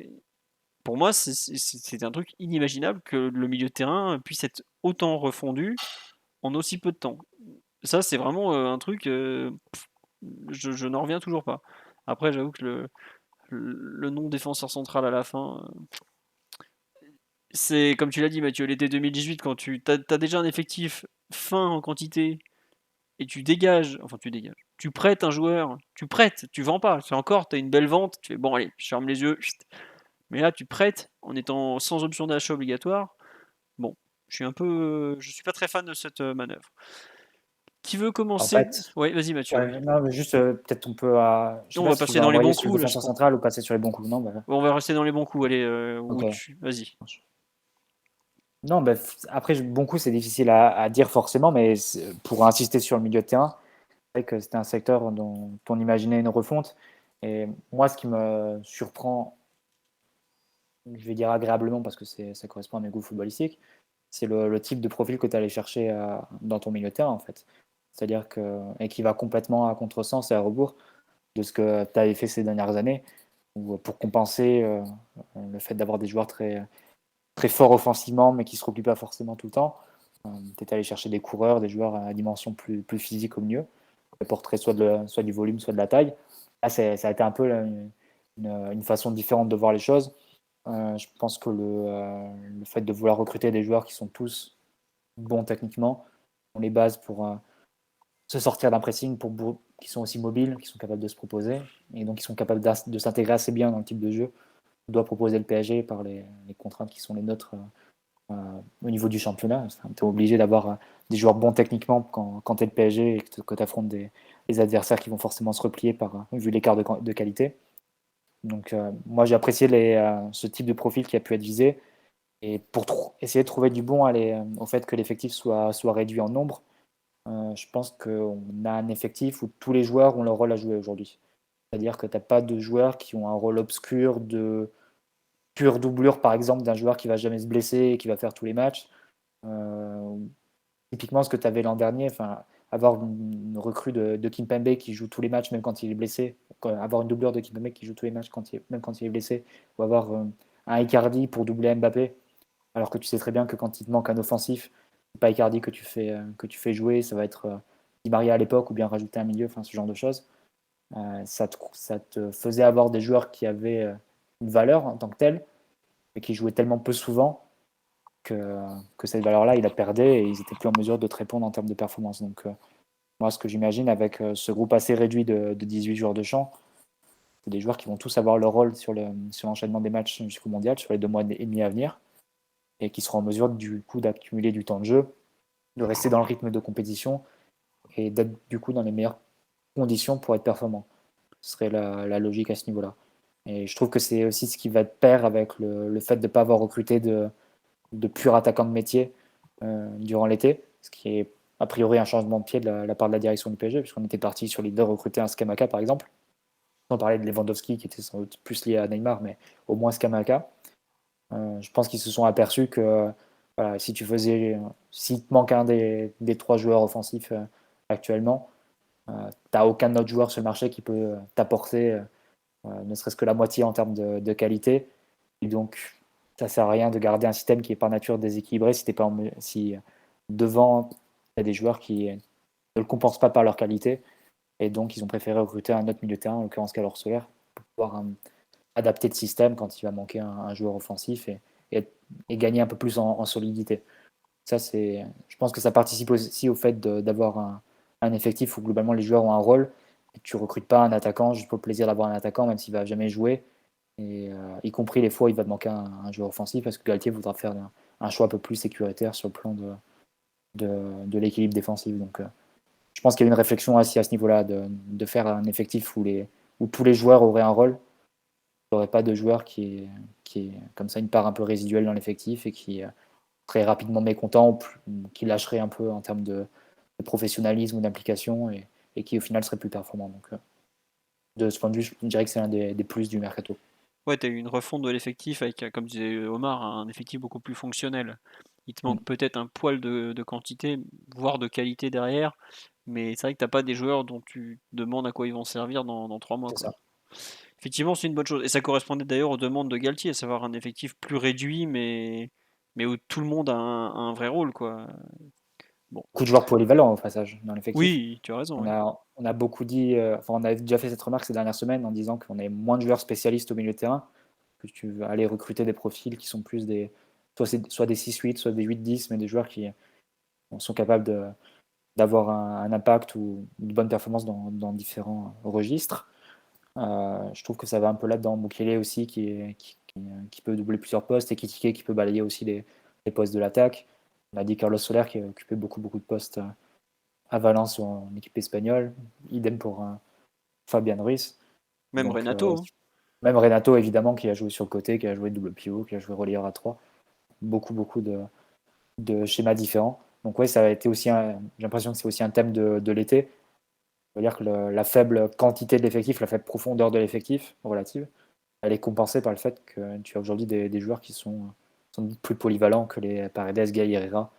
pour moi, c'est un truc inimaginable que le milieu de terrain puisse être autant refondu en aussi peu de temps. Ça, c'est vraiment un truc, je n'en reviens toujours pas. Après, j'avoue que le nom défenseur central à la fin, c'est comme tu l'as dit, Mathieu, l'été 2018, quand tu as déjà un effectif fin en quantité et tu dégages, tu prêtes un joueur, tu vends pas, c'est encore, tu as une belle vente, tu fais bon, allez, je ferme les yeux, chut. Mais là, tu prêtes en étant sans option d'achat obligatoire. Bon, je suis pas très fan de cette manœuvre. Qui veut En commencer? fait, Oui, vas-y Mathieu. ouais, non, mais juste peut-être on peut. Je sais On pas va si tu passer veux dans les envoyer bons sur le coups là, je défenseur pense. central ou passer sur les bons coups. Non, bah, On va rester dans les bons coups. Allez, ok. vas-y. Non, bah, après, bon coup, c'est difficile à dire forcément, mais pour insister sur le milieu de terrain, c'est vrai que c'était un secteur dont on imaginait une refonte. Et moi, ce qui me surprend, je vais dire agréablement parce que ça correspond à mes goûts footballistiques, c'est le type de profil que tu allais chercher dans ton milieu de terrain, en fait. C'est-à-dire et qui va complètement à contresens et à rebours de ce que tu avais fait ces dernières années, ou pour compenser le fait d'avoir des joueurs très, très forts offensivement, mais qui ne se replient pas forcément tout le temps. Tu es allé chercher des coureurs, des joueurs à dimension plus physique au mieux, qui apporteraient soit du volume, soit de la taille. Là, ça a été un peu une façon différente de voir les choses. Je pense que le fait de vouloir recruter des joueurs qui sont tous bons techniquement, ont les bases pour se sortir d'un pressing, qui sont aussi mobiles, qui sont capables de se proposer, et donc qui sont capables de s'intégrer assez bien dans le type de jeu que doit proposer le PSG par les contraintes qui sont les nôtres au niveau du championnat. Tu es obligé d'avoir des joueurs bons techniquement quand tu es le PSG et que tu affrontes des adversaires qui vont forcément se replier vu l'écart de qualité. Donc moi j'ai apprécié ce type de profil qui a pu être visé. Et pour essayer de trouver du bon au fait que l'effectif soit réduit en nombre, Je pense qu'on a un effectif où tous les joueurs ont leur rôle à jouer aujourd'hui. C'est-à-dire que tu as pas de joueurs qui ont un rôle obscur de pure doublure, par exemple, d'un joueur qui va jamais se blesser et qui va faire tous les matchs. Euh, Typiquement, ce que tu avais l'an dernier, enfin, avoir une recrue de Kimpembe qui joue tous les matchs, même quand il est blessé, avoir une doublure de Kimpembe qui joue tous les matchs, même quand il est blessé, ou avoir un Icardi pour doubler Mbappé, alors que tu sais très bien que quand il te manque un offensif, c'est pas Icardi que tu fais jouer, ça va être Di Maria à l'époque, ou bien rajouter un milieu, enfin ce genre de choses. Ça te faisait avoir des joueurs qui avaient une valeur en tant que telle, mais qui jouaient tellement peu souvent que, que cette valeur-là, ils la perdaient et ils n'étaient plus en mesure de te répondre en termes de performance. Donc, moi, ce que j'imagine avec ce groupe assez réduit de 18 joueurs de champ, c'est des joueurs qui vont tous avoir leur rôle sur l'enchaînement des matchs jusqu'au mondial, sur les 2 mois et demi à venir, et qui seront en mesure, du coup, d'accumuler du temps de jeu, de rester dans le rythme de compétition et d'être, du coup, dans les meilleures conditions pour être performant. Ce serait la logique à ce niveau-là. Et je trouve que c'est aussi ce qui va de pair avec le fait de ne pas avoir recruté de purs attaquants de métier durant l'été, ce qui est a priori un changement de pied de la part de la direction du PSG, puisqu'on était parti sur l'idée de recruter un Skamaka par exemple, sans parler de Lewandowski qui était sans doute plus lié à Neymar, mais au moins Skamaka. Je pense qu'ils se sont aperçus que voilà, si te manque un des 3 joueurs offensifs actuellement, tu n'as aucun autre joueur sur le marché qui peut t'apporter ne serait-ce que la moitié en termes de qualité. Et donc, ça ne sert à rien de garder un système qui est par nature déséquilibré si devant, il y a des joueurs qui ne le compensent pas par leur qualité. Et donc, ils ont préféré recruter un autre milieu de terrain, en l'occurrence Calor Solaire, pour pouvoir adapter le système quand il va manquer un joueur offensif et, et gagner un peu plus en solidité. Je pense que ça participe aussi au fait d'avoir un effectif où globalement les joueurs ont un rôle et tu recrutes pas un attaquant juste pour le plaisir d'avoir un attaquant, même s'il va jamais jouer. Et y compris les fois où il va te manquer un joueur offensif parce que Galtier voudra faire un choix un peu plus sécuritaire sur le plan de l'équilibre défensif. Donc, je pense qu'il y a une réflexion aussi à ce niveau-là de faire un effectif où tous les joueurs auraient un rôle. Il n'y aurait pas de joueur qui est comme ça une part un peu résiduelle dans l'effectif et qui très rapidement mécontent, qui lâcherait un peu en termes de professionnalisme ou d'implication et qui au final serait plus performant. Donc, de ce point de vue, je dirais que c'est l'un des plus du mercato. Ouais, tu as eu une refonte de l'effectif avec, comme disait Omar, un effectif beaucoup plus fonctionnel. Il te Mm. manque peut-être un poil de quantité, voire de qualité derrière, mais c'est vrai que t'as pas des joueurs dont tu te demandes à quoi ils vont servir dans 3 mois, C'est quoi. ça. Effectivement, c'est une bonne chose. Et ça correspondait d'ailleurs aux demandes de Galtier, à savoir un effectif plus réduit, mais où tout le monde a un vrai rôle, quoi. Bon. Beaucoup de joueurs polyvalents au passage dans l'effectif. Oui, tu as raison, On ouais. a, on a beaucoup dit, enfin, on a déjà fait cette remarque ces dernières semaines en disant qu'on avait moins de joueurs spécialistes au milieu de terrain, que tu vas aller recruter des profils qui sont plus soit des 6-8, soit des 8-10, mais des joueurs qui sont capables d'avoir un impact ou une bonne performance dans différents registres. Je trouve que ça va un peu là-dedans. Mukele aussi, qui peut doubler plusieurs postes, et Kitike qui peut balayer aussi les postes de l'attaque. On a dit Carlos Soler qui a occupé beaucoup de postes à Valence ou en équipe espagnole. Idem pour Fabian Ruiz. Même Donc, Renato, hein. même Renato, évidemment, qui a joué sur le côté, qui a joué double pivot, qui a joué relayeur à 3. Beaucoup de schémas différents. Donc, ouais, ça a été aussi j'ai l'impression que c'est aussi un thème de l'été. C'est-à-dire que la faible quantité de l'effectif, la faible profondeur de l'effectif relative, elle est compensée par le fait que tu as aujourd'hui des joueurs qui sont plus polyvalents que les Paredes, Gay, Herrera,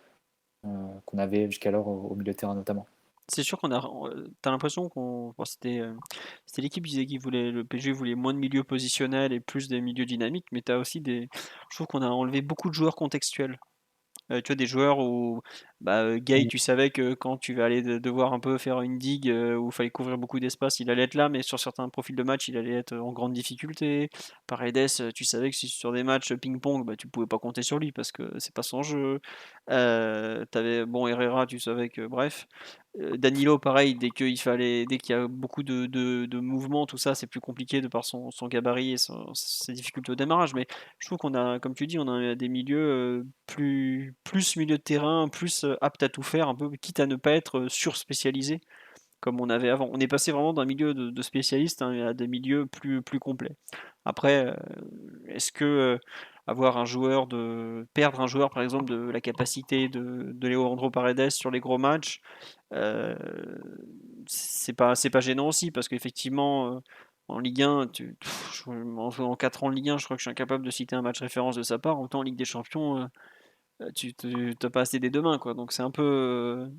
qu'on avait jusqu'alors au milieu de terrain notamment. C'est sûr t'as l'impression bon, c'était l'équipe qui disait le PSG voulait moins de milieux positionnels et plus des milieux dynamiques, mais t'as aussi je trouve qu'on a enlevé beaucoup de joueurs contextuels. Tu vois, des joueurs où Gay, Mm. tu savais que quand tu vas aller devoir un peu faire une digue où il fallait couvrir beaucoup d'espace, il allait être là, mais sur certains profils de match, il allait être en grande difficulté. Paredes, tu savais que si sur des matchs ping-pong, tu pouvais pas compter sur lui parce que c'est pas son jeu. T'avais, bon, Herrera, tu savais que, bref. Danilo, pareil, dès qu'il y a beaucoup de mouvements, tout ça, c'est plus compliqué de par son gabarit et ses difficultés au démarrage. Mais je trouve qu'on a, comme tu dis, on a des milieux plus milieu de terrain, plus aptes à tout faire, un peu quitte à ne pas être surspécialisés, comme on avait avant. On est passé vraiment d'un milieu de spécialistes à des milieux plus complets. Après, est-ce que perdre un joueur par exemple de la capacité de Leandro Paredes sur les gros matchs, euh, c'est pas gênant aussi parce qu'effectivement en Ligue 1, en 4 ans en Ligue 1, je crois que je suis incapable de citer un match référence de sa part. Autant en Ligue des Champions, tu n'as pas assez des deux mains, quoi. Donc c'est un peu,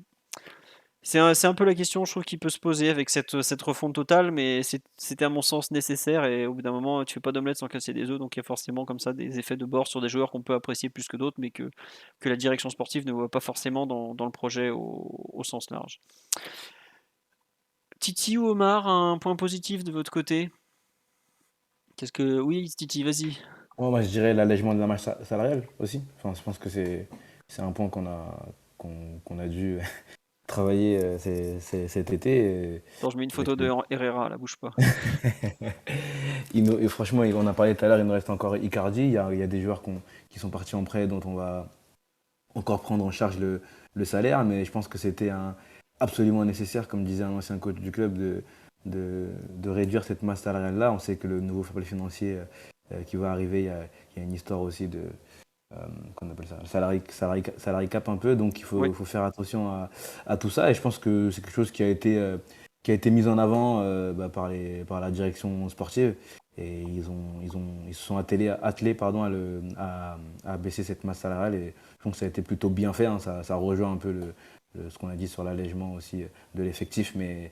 c'est un peu la question, je trouve, qui peut se poser avec cette refonte totale, mais c'était à mon sens nécessaire et au bout d'un moment, tu fais pas d'omelette sans casser des œufs, donc il y a forcément comme ça des effets de bord sur des joueurs qu'on peut apprécier plus que d'autres, mais que la direction sportive ne voit pas forcément dans le projet au sens large. Titi ou Omar, un point positif de votre côté? Oui, Titi, vas-y. Moi, je dirais l'allègement de la masse salariale aussi. Enfin, je pense que c'est un point qu'on a dû travailler cet été. Attends, je mets une Avec photo de Herrera, là, bouge pas. et franchement, on a parlé tout à l'heure, il nous reste encore Icardi. Il y a des joueurs qui sont partis en prêt dont on va encore prendre en charge le salaire, mais je pense que c'était absolument nécessaire, comme disait un ancien coach du club, de réduire cette masse salariale-là. On sait que le nouveau fair play financier qui va arriver, il y a une histoire aussi de qu'on appelle ça, salary cap un peu, donc Oui. il faut faire attention à tout ça, et je pense que c'est quelque chose qui a été mis en avant par la direction sportive, et ils se sont attelés pardon, à baisser cette masse salariale, et je pense que ça a été plutôt bien fait, hein. Ça rejoint un peu ce qu'on a dit sur l'allègement aussi de l'effectif, mais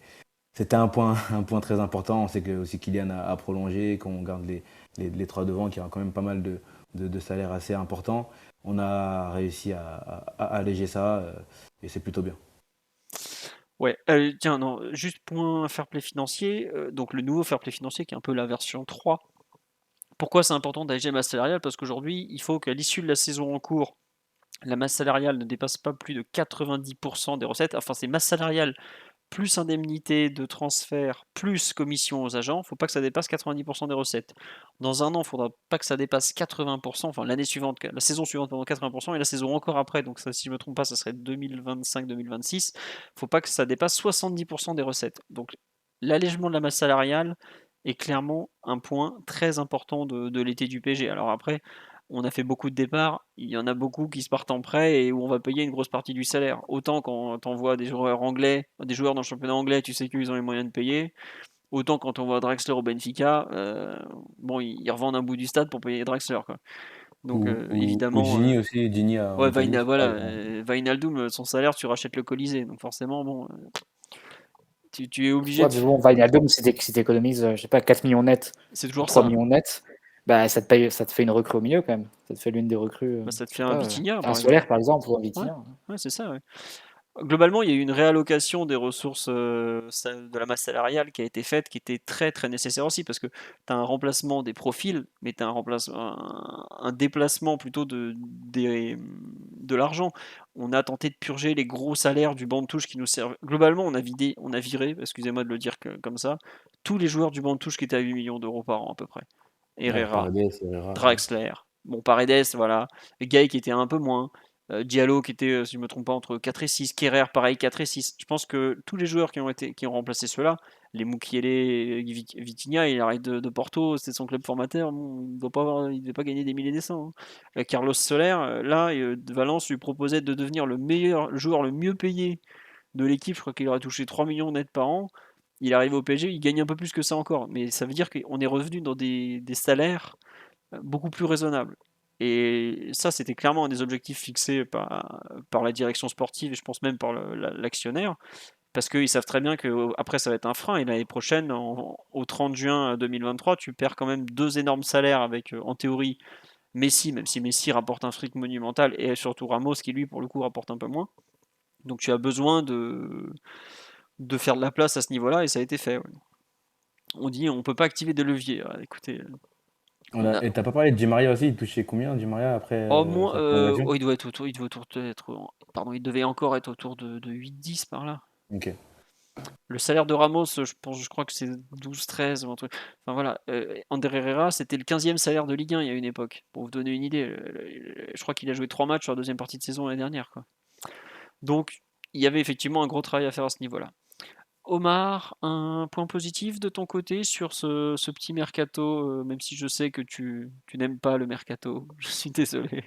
c'était un point très important. On sait que aussi Kylian a prolongé, qu'on garde les trois devant, qu'il y a quand même pas mal de salaires assez importants. On a réussi à alléger ça et c'est plutôt bien. Ouais, tiens, non, juste point fair play financier, donc le nouveau fair play financier qui est un peu la version 3. Pourquoi c'est important d'alléger la masse salariale? Parce qu'aujourd'hui, il faut qu'à l'issue de la saison en cours, la masse salariale ne dépasse pas plus de 90% des recettes. Enfin, c'est masse salariale plus indemnité de transfert, plus commission aux agents, il ne faut pas que ça dépasse 90% des recettes. Dans un an, il ne faudra pas que ça dépasse 80%, enfin l'année suivante, la saison suivante pendant 80% et la saison encore après, donc ça, si je ne me trompe pas, ça serait 2025-2026, il ne faut pas que ça dépasse 70% des recettes. Donc l'allègement de la masse salariale est clairement un point très important de l'été du PSG. Alors après, on a fait beaucoup de départs, il y en a beaucoup qui se partent en prêt et où on va payer une grosse partie du salaire. Autant quand on voit des joueurs anglais, des joueurs dans le championnat anglais, tu sais qu'ils ont les moyens de payer. Autant quand on voit Draxler au Benfica, bon, ils revendent un bout du stade pour payer Draxler, quoi. Donc Ou évidemment, Gini aussi, Gini en ouais, Italie. voilà, Wijnaldum, son salaire, tu rachètes le Colisée. Donc forcément, bon, tu es obligé Ouais, de. mais bon, Wijnaldum, si tu économises, je sais pas, 4 millions net C'est ou toujours 3 ça. millions net, bah, ça te fait une recrue au milieu quand même. Ça te fait l'une des recrues, Bah, ça te je fait sais un pas, Vitinha, un par exemple. Solaire par exemple, ou un Ouais, Vitinha. ouais, c'est ça, ouais. Globalement, il y a eu une réallocation des ressources de la masse salariale qui a été faite, qui était très très nécessaire aussi, parce que tu as un remplacement des profils, mais tu as un déplacement plutôt de l'argent. On a tenté de purger les gros salaires du banc de touche qui nous servent. Globalement, on a viré, excusez-moi de le dire comme ça, tous les joueurs du banc de touche qui étaient à 8 millions d'euros par an à peu près. Ouais, Herrera, Paredes, Herrera, ouais. Draxler, bon Paredes, voilà, Gay qui était un peu moins, Diallo qui était, si je ne me trompe pas, entre 4 et 6, Kerrer pareil 4 et 6. Je pense que tous les joueurs qui ont remplacé ceux-là, les Mukiele, Vitinha, il arrive de Porto, c'est son club formateur, bon, il ne devait pas gagner des milliers et des cents, hein. Carlos Soler, là, Valence lui proposait de devenir le joueur le mieux payé de l'équipe, je crois qu'il aurait touché 3 millions net par an. Il arrive au PSG, il gagne un peu plus que ça encore, mais ça veut dire qu'on est revenu dans des salaires beaucoup plus raisonnable. Et ça, c'était clairement un des objectifs fixés par la direction sportive et je pense même par l'actionnaire, parce qu'ils savent très bien qu'après ça va être un frein et l'année prochaine, au 30 juin 2023, tu perds quand même deux énormes salaires avec, en théorie, Messi, même si Messi rapporte un fric monumental, et surtout Ramos qui lui, pour le coup, rapporte un peu moins. Donc tu as besoin de faire de la place à ce niveau-là et ça a été fait. Ouais. On dit on peut pas activer des leviers. Ah, écoutez, on a, Et t'as pas parlé de Di Maria aussi, il touchait combien Di Maria après oh, moins, sa prolongation? oh, il doit autour être, pardon, il devait encore être autour de 8-10 par là. Ok. Le salaire de Ramos, je crois que c'est 12-13 ou un truc. Enfin voilà, Ander Herrera, c'était le 15e salaire de Ligue 1 il y a une époque. Pour vous donner une idée, je crois qu'il a joué 3 matchs sur la deuxième partie de saison l'année dernière, quoi. Donc, il y avait effectivement un gros travail à faire à ce niveau-là. Omar, un point positif de ton côté sur ce petit mercato, même si je sais que tu n'aimes pas le mercato, je suis désolé.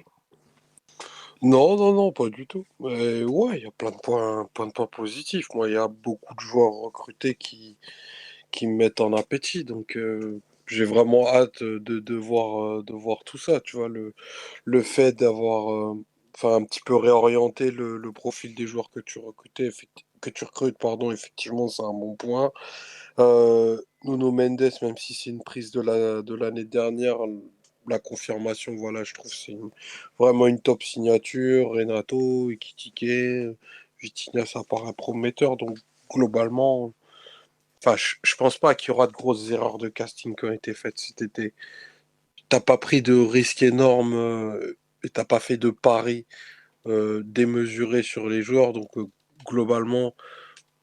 Non, non, non, pas du tout. Mais ouais, il y a plein de points positifs. Moi, il y a beaucoup de joueurs recrutés qui me mettent en appétit. Donc, j'ai vraiment hâte de voir tout ça. Tu vois, le fait d'avoir enfin, un petit peu réorienté le profil des joueurs que tu recrutes, pardon, effectivement, c'est un bon point. Nuno Mendes, même si c'est une prise de l'année dernière, la confirmation, voilà, je trouve que vraiment une top signature. Renato, Ekitike, Vitinha, ça paraît prometteur. Donc, globalement, enfin, je pense pas qu'il y aura de grosses erreurs de casting qui ont été faites cet été. T'as pas pris de risques énormes et t'as pas fait de paris démesurés sur les joueurs. Donc, globalement,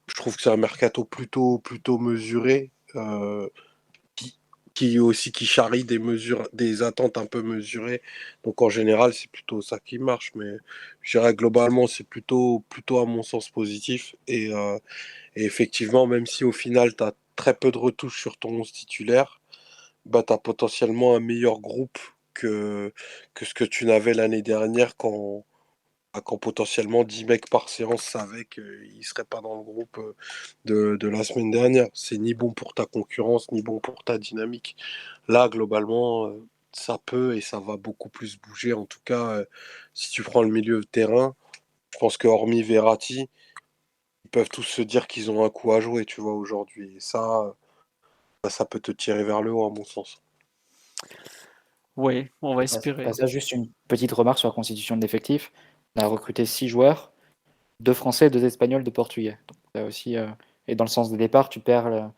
je trouve que c'est un mercato plutôt mesuré. Qui, qui charrie des attentes un peu mesurées. Donc en général, c'est plutôt ça qui marche. Mais je dirais globalement, c'est plutôt à mon sens positif. Et effectivement, même si au final, tu as très peu de retouches sur ton 11 titulaire, bah, tu as potentiellement un meilleur groupe que ce que tu n'avais l'année dernière quand potentiellement 10 mecs par séance savaient qu'ils ne seraient pas dans le groupe de la semaine dernière. C'est ni bon pour ta concurrence, ni bon pour ta dynamique. Là, globalement, ça peut et ça va beaucoup plus bouger. En tout cas, si tu prends le milieu de terrain, je pense que hormis Verratti, ils peuvent tous se dire qu'ils ont un coup à jouer, tu vois, aujourd'hui. Et ça peut te tirer vers le haut, à mon sens. Ouais, on va Au espérer. passage, juste une petite remarque sur la constitution de l'effectif. On a recruté 6 joueurs, 2 Français, 2 Espagnols, 2 Portugais. Donc, aussi, et dans le sens des départs, tu perds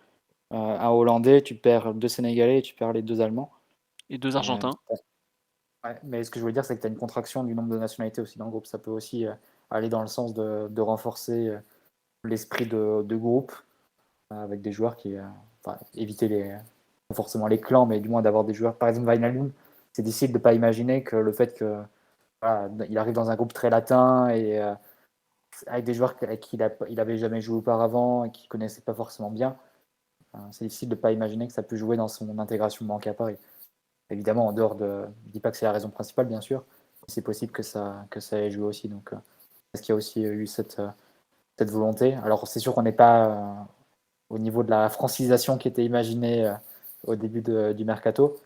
un Hollandais, tu perds 2 Sénégalais et tu perds les 2 Allemands. Et 2 Euh, Argentins. ouais, mais ce que je veux dire, c'est que tu as une contraction du nombre de nationalités aussi dans le groupe. Ça peut aussi aller dans le sens de renforcer l'esprit de groupe avec des joueurs qui. Enfin, éviter pas forcément les clans, mais du moins d'avoir des joueurs. Par exemple, Wijnaldum, c'est difficile de ne pas imaginer que le fait que voilà, il arrive dans un groupe très latin et avec des joueurs avec qui il avait jamais joué auparavant et qui ne connaissait pas forcément bien. C'est difficile de ne pas imaginer que ça peut jouer dans son intégration manque à Paris. Évidemment, en dehors de. Je ne dis pas que c'est la raison principale, bien sûr, mais c'est possible que ça ait joué aussi. Donc, est-ce qu'il y a aussi eu cette volonté? Alors, c'est sûr qu'on n'est pas au niveau de la francisation qui était imaginée au début du mercato,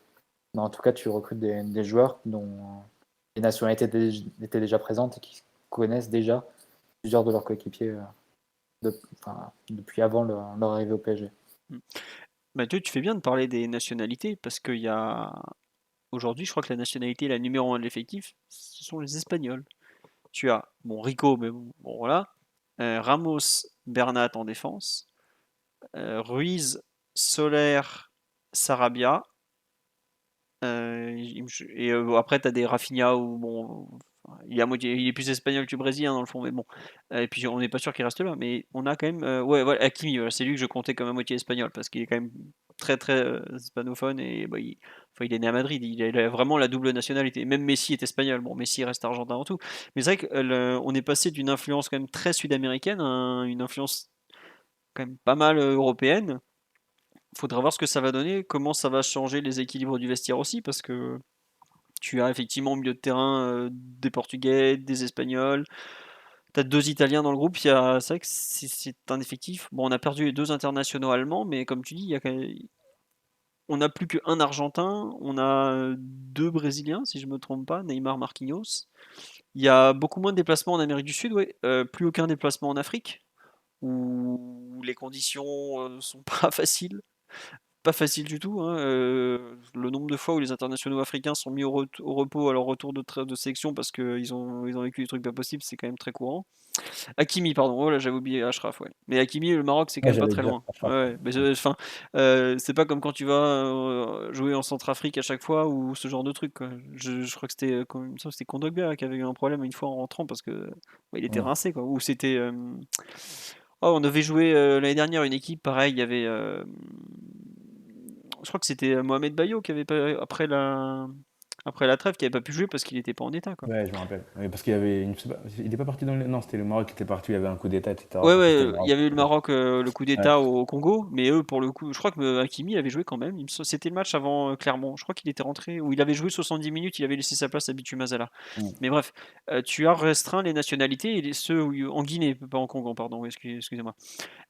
mais en tout cas, tu recrutes des joueurs dont les nationalités étaient déjà présentes et qui connaissent déjà plusieurs de leurs coéquipiers depuis avant leur arrivée au PSG. Mm. Mathieu, tu fais bien de parler des nationalités parce qu'il y a. Aujourd'hui, je crois que la nationalité la numéro 1 de l'effectif, ce sont les Espagnols. Tu as, bon, Rico, mais bon, voilà. Ramos, Bernat en défense. Ruiz, Soler, Sarabia. Après, tu as des Rafinha où bon, il est plus espagnol que brésilien dans le fond, mais bon. Et puis on n'est pas sûr qu'il reste là, mais on a quand même. Ouais, voilà, Hakimi, voilà, c'est lui que je comptais comme à moitié espagnol parce qu'il est quand même très très hispanophone et bah, enfin, il est né à Madrid, il a vraiment la double nationalité. Même Messi est espagnol, bon, Messi reste argentin en tout. Mais c'est vrai qu'on est passé d'une influence quand même très sud-américaine à une influence quand même pas mal européenne. Faudra voir ce que ça va donner, comment ça va changer les équilibres du vestiaire aussi, parce que tu as effectivement au milieu de terrain des Portugais, des Espagnols, tu as deux Italiens dans le groupe. C'est vrai que c'est un effectif. Bon, on a perdu les deux internationaux allemands, mais comme tu dis, on n'a plus qu'un Argentin, on a deux Brésiliens, si je me trompe pas, Neymar, Marquinhos. Il y a beaucoup moins de déplacements en Amérique du Sud, ouais. Plus aucun déplacement en Afrique, où les conditions sont pas faciles. Pas facile du tout, hein. Le nombre de fois où les internationaux africains sont mis au repos à leur retour de sélection parce qu'ils ont vécu des trucs pas possibles, c'est quand même très courant. Hakimi, pardon, oh là j'avais oublié Ashraf, ouais. Mais Hakimi, le Maroc, c'est quand Ouais, même pas j'allais très dire, loin. Ouais, franchement. ouais. Mais, enfin, c'est pas comme quand tu vas jouer en Centrafrique à chaque fois ou ce genre de truc, quoi. Je crois que c'était c'était Kondogbia qui avait eu un problème une fois en rentrant parce que il était Hmm. rincé, quoi. Ou c'était oh, on avait joué l'année dernière une équipe, pareil, il y avait je crois que c'était Mohamed Bayo qui avait pas après la après la trêve, qui avait pas pu jouer parce qu'il était pas en état, quoi. Ouais, je me rappelle. Oui, parce qu'il y avait je sais pas, il n'est pas parti dans les... Non, c'était le Maroc qui était parti, il y avait un coup d'État, etc. Ouais, Enfin, ouais, c'était le il y Maroc. avait eu le Maroc, le coup Ouais. d'État au Congo, mais eux, pour le coup, je crois que Hakimi avait joué quand même. C'était le match avant Clermont. Je crois qu'il était rentré, ou il avait joué 70 minutes, il avait laissé sa place à Bitu Mazala. Mm. Mais bref, tu as restreint les nationalités et ceux en Guinée, pas en Congo, pardon, excusez-moi.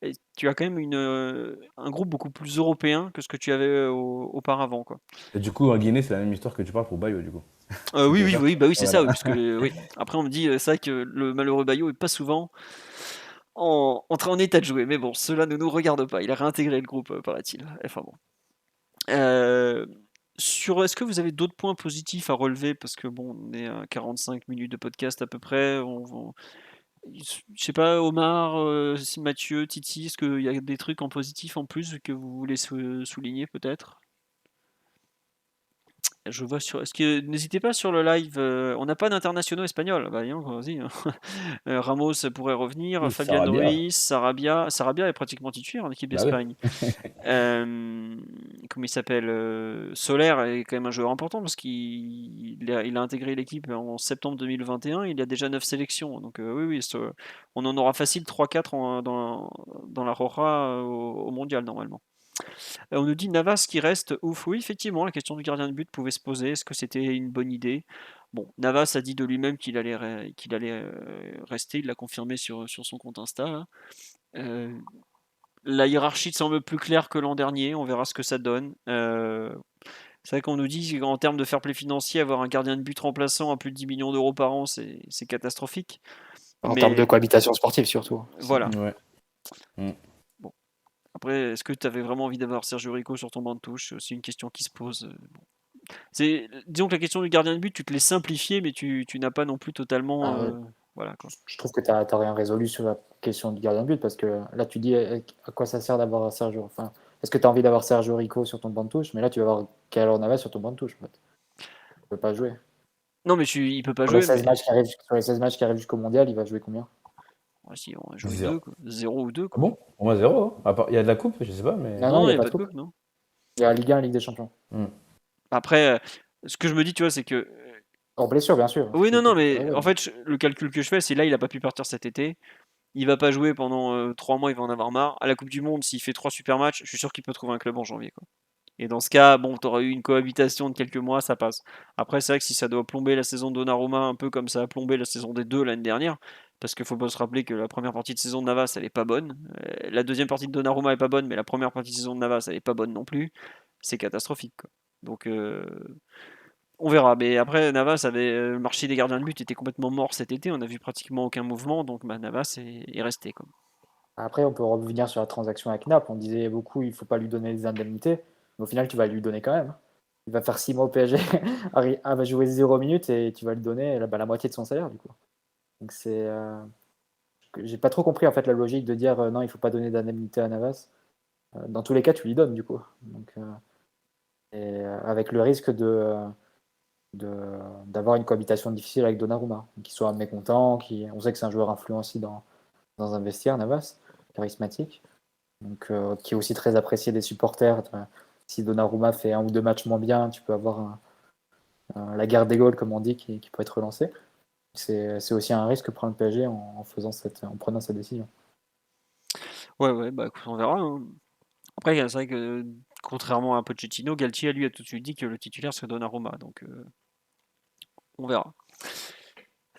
Et tu as quand même un groupe beaucoup plus européen que ce que tu avais auparavant, quoi. Et du coup, en Guinée, c'est la même histoire que tu parles pour Bayo, du coup. Oui, C'était oui, ça? oui, bah oui, c'est ça, Voilà. oui, parce que oui. Après, on me dit, c'est vrai que le malheureux Bayo est pas souvent en état de jouer, mais bon, cela ne nous regarde pas. Il a réintégré le groupe, paraît-il. Enfin bon. Euh, est-ce que vous avez d'autres points positifs à relever? Parce que bon, on est à 45 minutes de podcast à peu près. Je sais pas, Omar, Mathieu, Titi, est-ce qu'il y a des trucs en positif en plus que vous voulez souligner peut-être? Je vois sur. Est-ce que n'hésitez pas sur le live. On n'a pas d'internationaux espagnols. Bah, dis donc, vas-y, hein. Ramos pourrait revenir. Oui, Fabian Sarabia. Ruiz, Sarabia. Sarabia est pratiquement titulaire en équipe Bah oui. d'Espagne. Comment il s'appelle? Soler est quand même un joueur important parce qu'il a intégré l'équipe en septembre 2021. Il a déjà 9 sélections. Donc oui, oui, on en aura facile 3-4 dans la Roja au mondial normalement. On nous dit Navas qui reste ouf. Oui, effectivement, la question du gardien de but pouvait se poser. Est-ce que c'était une bonne idée? Bon, Navas a dit de lui-même qu'il allait rester. Il l'a confirmé sur son compte Insta, là. Euh, la hiérarchie semble plus claire que l'an dernier. On verra ce que ça donne. C'est vrai qu'on nous dit qu'en termes de fair play financier, avoir un gardien de but remplaçant à plus de 10 millions d'euros par an, c'est catastrophique. En termes de Mais cohabitation sportive, surtout. voilà. Ouais. Mm. Bon. Après, est-ce que tu avais vraiment envie d'avoir Sergio Rico sur ton banc de touche? C'est aussi une question qui se pose. Disons que la question du gardien de but, tu te l'es simplifiée, mais tu n'as pas non plus totalement. Ah, Voilà quoi. je trouve que tu n'as rien résolu sur la question du gardien de but parce que là, tu dis à quoi ça sert d'avoir Sergio. Enfin, est-ce que tu as envie d'avoir Sergio Rico sur ton banc de touche? Mais là, tu vas avoir Keylor Navas sur ton banc de touche. En fait. Il ne peut pas jouer. Non, mais il peut pas Sur les jouer, 16 mais. matchs qui arrivent jusqu'au mondial, il va jouer combien? Ouais, si, on va jouer Zéro. 2, quoi. 0 ou 2, Ah quoi. bon? Au moins zéro, hein. Il y a de la coupe, je sais pas, mais. Non, non, Non, il il n'y n'y a a pas pas de de coupe. coupe, non. Il y a Ligue 1 et Ligue des Champions. Mm. Après, ce que je me dis, tu vois, c'est que. Hors blessure, bien sûr. Oui, non, non, mais Ouais, en fait, le calcul que je fais, c'est là, il a pas pu partir cet été. Il va pas jouer pendant 3 mois, il va en avoir marre. À la Coupe du Monde, s'il fait 3 super matchs, je suis sûr qu'il peut trouver un club en janvier, quoi. Et dans ce cas, bon, tu auras eu une cohabitation de quelques mois, ça passe. Après, c'est vrai que si ça doit plomber la saison de Donnarumma un peu comme ça a plombé la saison des deux l'année dernière, parce qu'il faut pas se rappeler que la première partie de saison de Navas, elle est pas bonne. La deuxième partie de Donnarumma est pas bonne, mais la première partie de saison de Navas, elle est pas bonne non plus. C'est catastrophique, quoi. Donc, on verra. Mais après, Navas avait le marché des gardiens de but était complètement mort cet été. On a vu pratiquement aucun mouvement, donc bah, Navas est resté, quoi. Après, on peut revenir sur la transaction avec Naples. On disait beaucoup, il ne faut pas lui donner des indemnités. Mais au final, tu vas lui donner quand même. Il va faire 6 mois au PSG, il va jouer 0 minutes et tu vas lui donner la moitié de son salaire, du coup. Donc c'est. J'ai pas trop compris en fait la logique de dire non, il faut pas donner d'indemnité à Navas. Dans tous les cas, tu lui donnes, du coup. Donc, avec le risque d'avoir une cohabitation difficile avec Donnarumma, qu'il soit mécontent, on sait que c'est un joueur influent aussi dans un vestiaire, Navas, charismatique, donc qui est aussi très apprécié des supporters. Si Donnarumma fait un ou deux matchs moins bien, tu peux avoir la guerre des goals, comme on dit, qui peut être relancée. C'est aussi un risque que prend le PSG en prenant cette décision. Ouais, ouais, bah écoute, on verra, hein. Après, c'est vrai que contrairement à Pochettino, Galtier lui a tout de suite dit que le titulaire serait Donnarumma, donc on verra.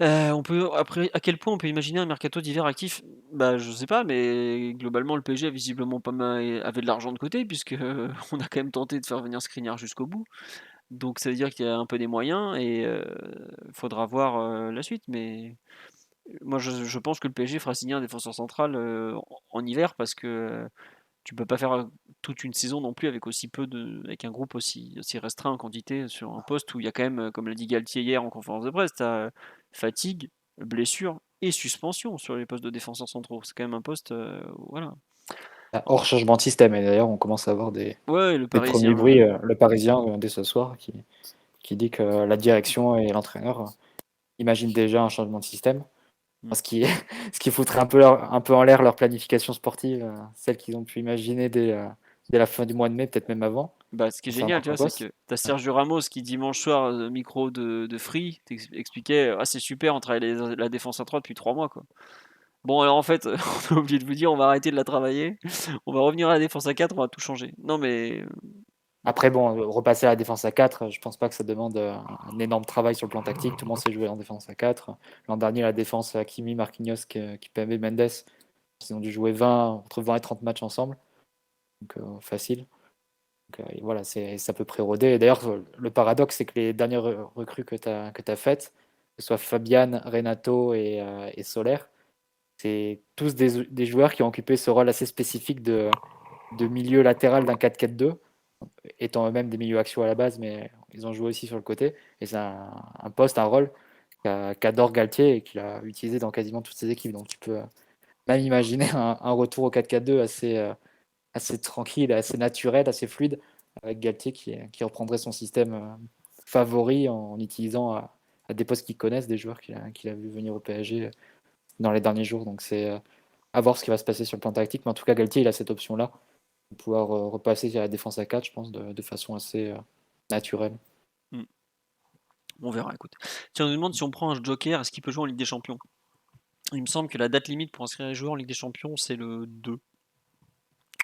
Après, à quel point on peut imaginer un mercato d'hiver actif? Bah, je sais pas, mais globalement, le PSG a visiblement pas mal, avait de l'argent de côté, puisque on a quand même tenté de faire venir Skriniar jusqu'au bout. Donc ça veut dire qu'il y a un peu des moyens et il faudra voir la suite. Mais moi, je pense que le PSG fera signer un défenseur central en hiver parce que tu peux pas faire toute une saison non plus avec avec un groupe aussi restreint en quantité sur un poste où il y a quand même, comme l'a dit Galtier hier en conférence de presse, t'as fatigue, blessure et suspension sur les postes de défenseurs centraux. C'est quand même un poste, voilà. Hors changement de système, et d'ailleurs, on commence à avoir Ouais, le des premiers Parisien. bruits. Le Parisien, dès ce soir, qui dit que la direction et l'entraîneur imaginent déjà un changement de système. Mm. Ce qui foutrait un peu en l'air leur planification sportive, celle qu'ils ont pu imaginer dès la fin du mois de mai, peut-être même avant. Bah, ce qui est Enfin, génial, tu vois, c'est Campos. que t'as Sergio Ramos qui dimanche soir, micro de Free, expliquait ah c'est super, on travaille la défense à 3 depuis 3 mois quoi. Bon alors en fait, on a oublié de vous dire, on va arrêter de la travailler, on va revenir à la défense à 4, on va tout changer. Non mais Après, bon, repasser à la défense à 4, je pense pas que ça demande un énorme travail sur le plan tactique. Tout le monde sait jouer en défense à 4. L'an dernier, la défense Hakimi, Marquinhos, Kimpembe, Mendes, ils ont dû jouer entre 20 et 30 matchs ensemble. Donc facile. Donc, voilà, c'est à peu près rodé. Et d'ailleurs, le paradoxe, c'est que les dernières recrues que tu as faites, que ce soit Fabian, Renato et Soler, c'est tous des joueurs qui ont occupé ce rôle assez spécifique de milieu latéral d'un 4-4-2, étant eux-mêmes des milieux axiaux à la base, mais ils ont joué aussi sur le côté. Et c'est un poste, un rôle qu'adore Galtier et qu'il a utilisé dans quasiment toutes ses équipes. Donc tu peux même imaginer un retour au 4-4-2 assez tranquille, assez naturel, assez fluide, avec Galtier qui reprendrait son système favori en utilisant à des postes qu'il connaisse, des joueurs qu'il a vu venir au PSG dans les derniers jours. Donc c'est à voir ce qui va se passer sur le plan tactique. Mais en tout cas, Galtier, il a cette option-là de pouvoir repasser à la défense à 4, je pense, de façon assez naturelle. on verra, écoute. Tiens, on nous demande si on prend un joker, est-ce qu'il peut jouer en Ligue des Champions? Il me semble que la date limite pour inscrire les joueurs en Ligue des Champions, c'est le 2.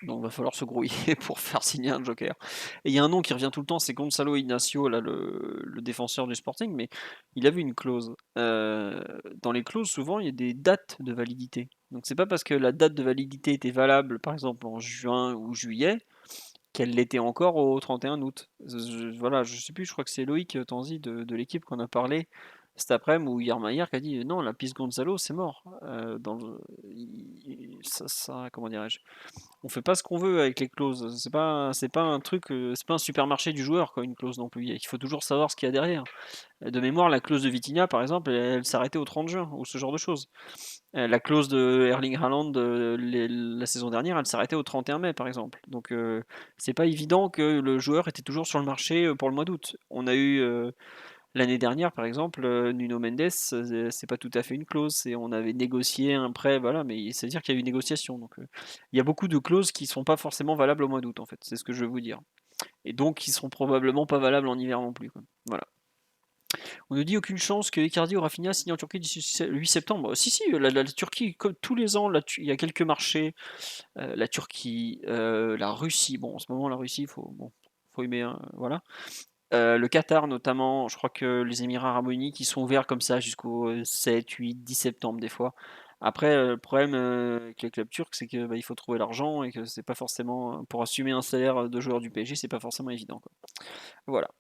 Donc il va falloir se grouiller pour faire signer un joker. Et il y a un nom qui revient tout le temps, c'est Gonzalo Ignacio, là, le défenseur du Sporting, mais il avait une clause. Dans les clauses, souvent, il y a des dates de validité. Donc c'est pas parce que la date de validité était valable, par exemple en juin ou juillet, qu'elle l'était encore au 31 août. Voilà, je sais plus, je crois que c'est Loïc Tanzi de l'équipe qu'on a parlé cet après-midi ou hier qui a dit non, la piste Gonzalo, c'est mort. Comment dirais-je, on fait pas ce qu'on veut avec les clauses. C'est pas un truc, c'est pas un supermarché du joueur quoi, une clause non plus. Il faut toujours savoir ce qu'il y a derrière. De mémoire, la clause de Vitinha, par exemple, elle s'arrêtait au 30 juin ou ce genre de choses. La clause de Erling Haaland la saison dernière, elle s'arrêtait au 31 mai, par exemple. Donc, c'est pas évident que le joueur était toujours sur le marché pour le mois d'août. On a eu l'année dernière, par exemple, Nuno Mendes, c'est pas tout à fait une clause. On avait négocié un prêt, voilà, mais c'est-à-dire qu'il y a eu une négociation. Donc, il y a beaucoup de clauses qui sont pas forcément valables au mois d'août, en fait. C'est ce que je veux vous dire. Et donc, qui seront probablement pas valables en hiver non plus, quoi. Voilà. On nous dit aucune chance que Icardi ou Rafinha signent en Turquie d'ici le 8 septembre. Si, si, la Turquie, comme tous les ans, il y a quelques marchés. La Turquie, la Russie. Bon, en ce moment, la Russie, faut aimer, hein, voilà. Le Qatar, notamment. Je crois que les Émirats Arabes Unis qui sont ouverts comme ça jusqu'au 7, 8, 10 septembre, des fois. Après, le problème avec les clubs turcs, c'est que il faut trouver l'argent et que c'est pas forcément pour assumer un salaire de joueur du PSG, c'est pas forcément évident, quoi. Voilà.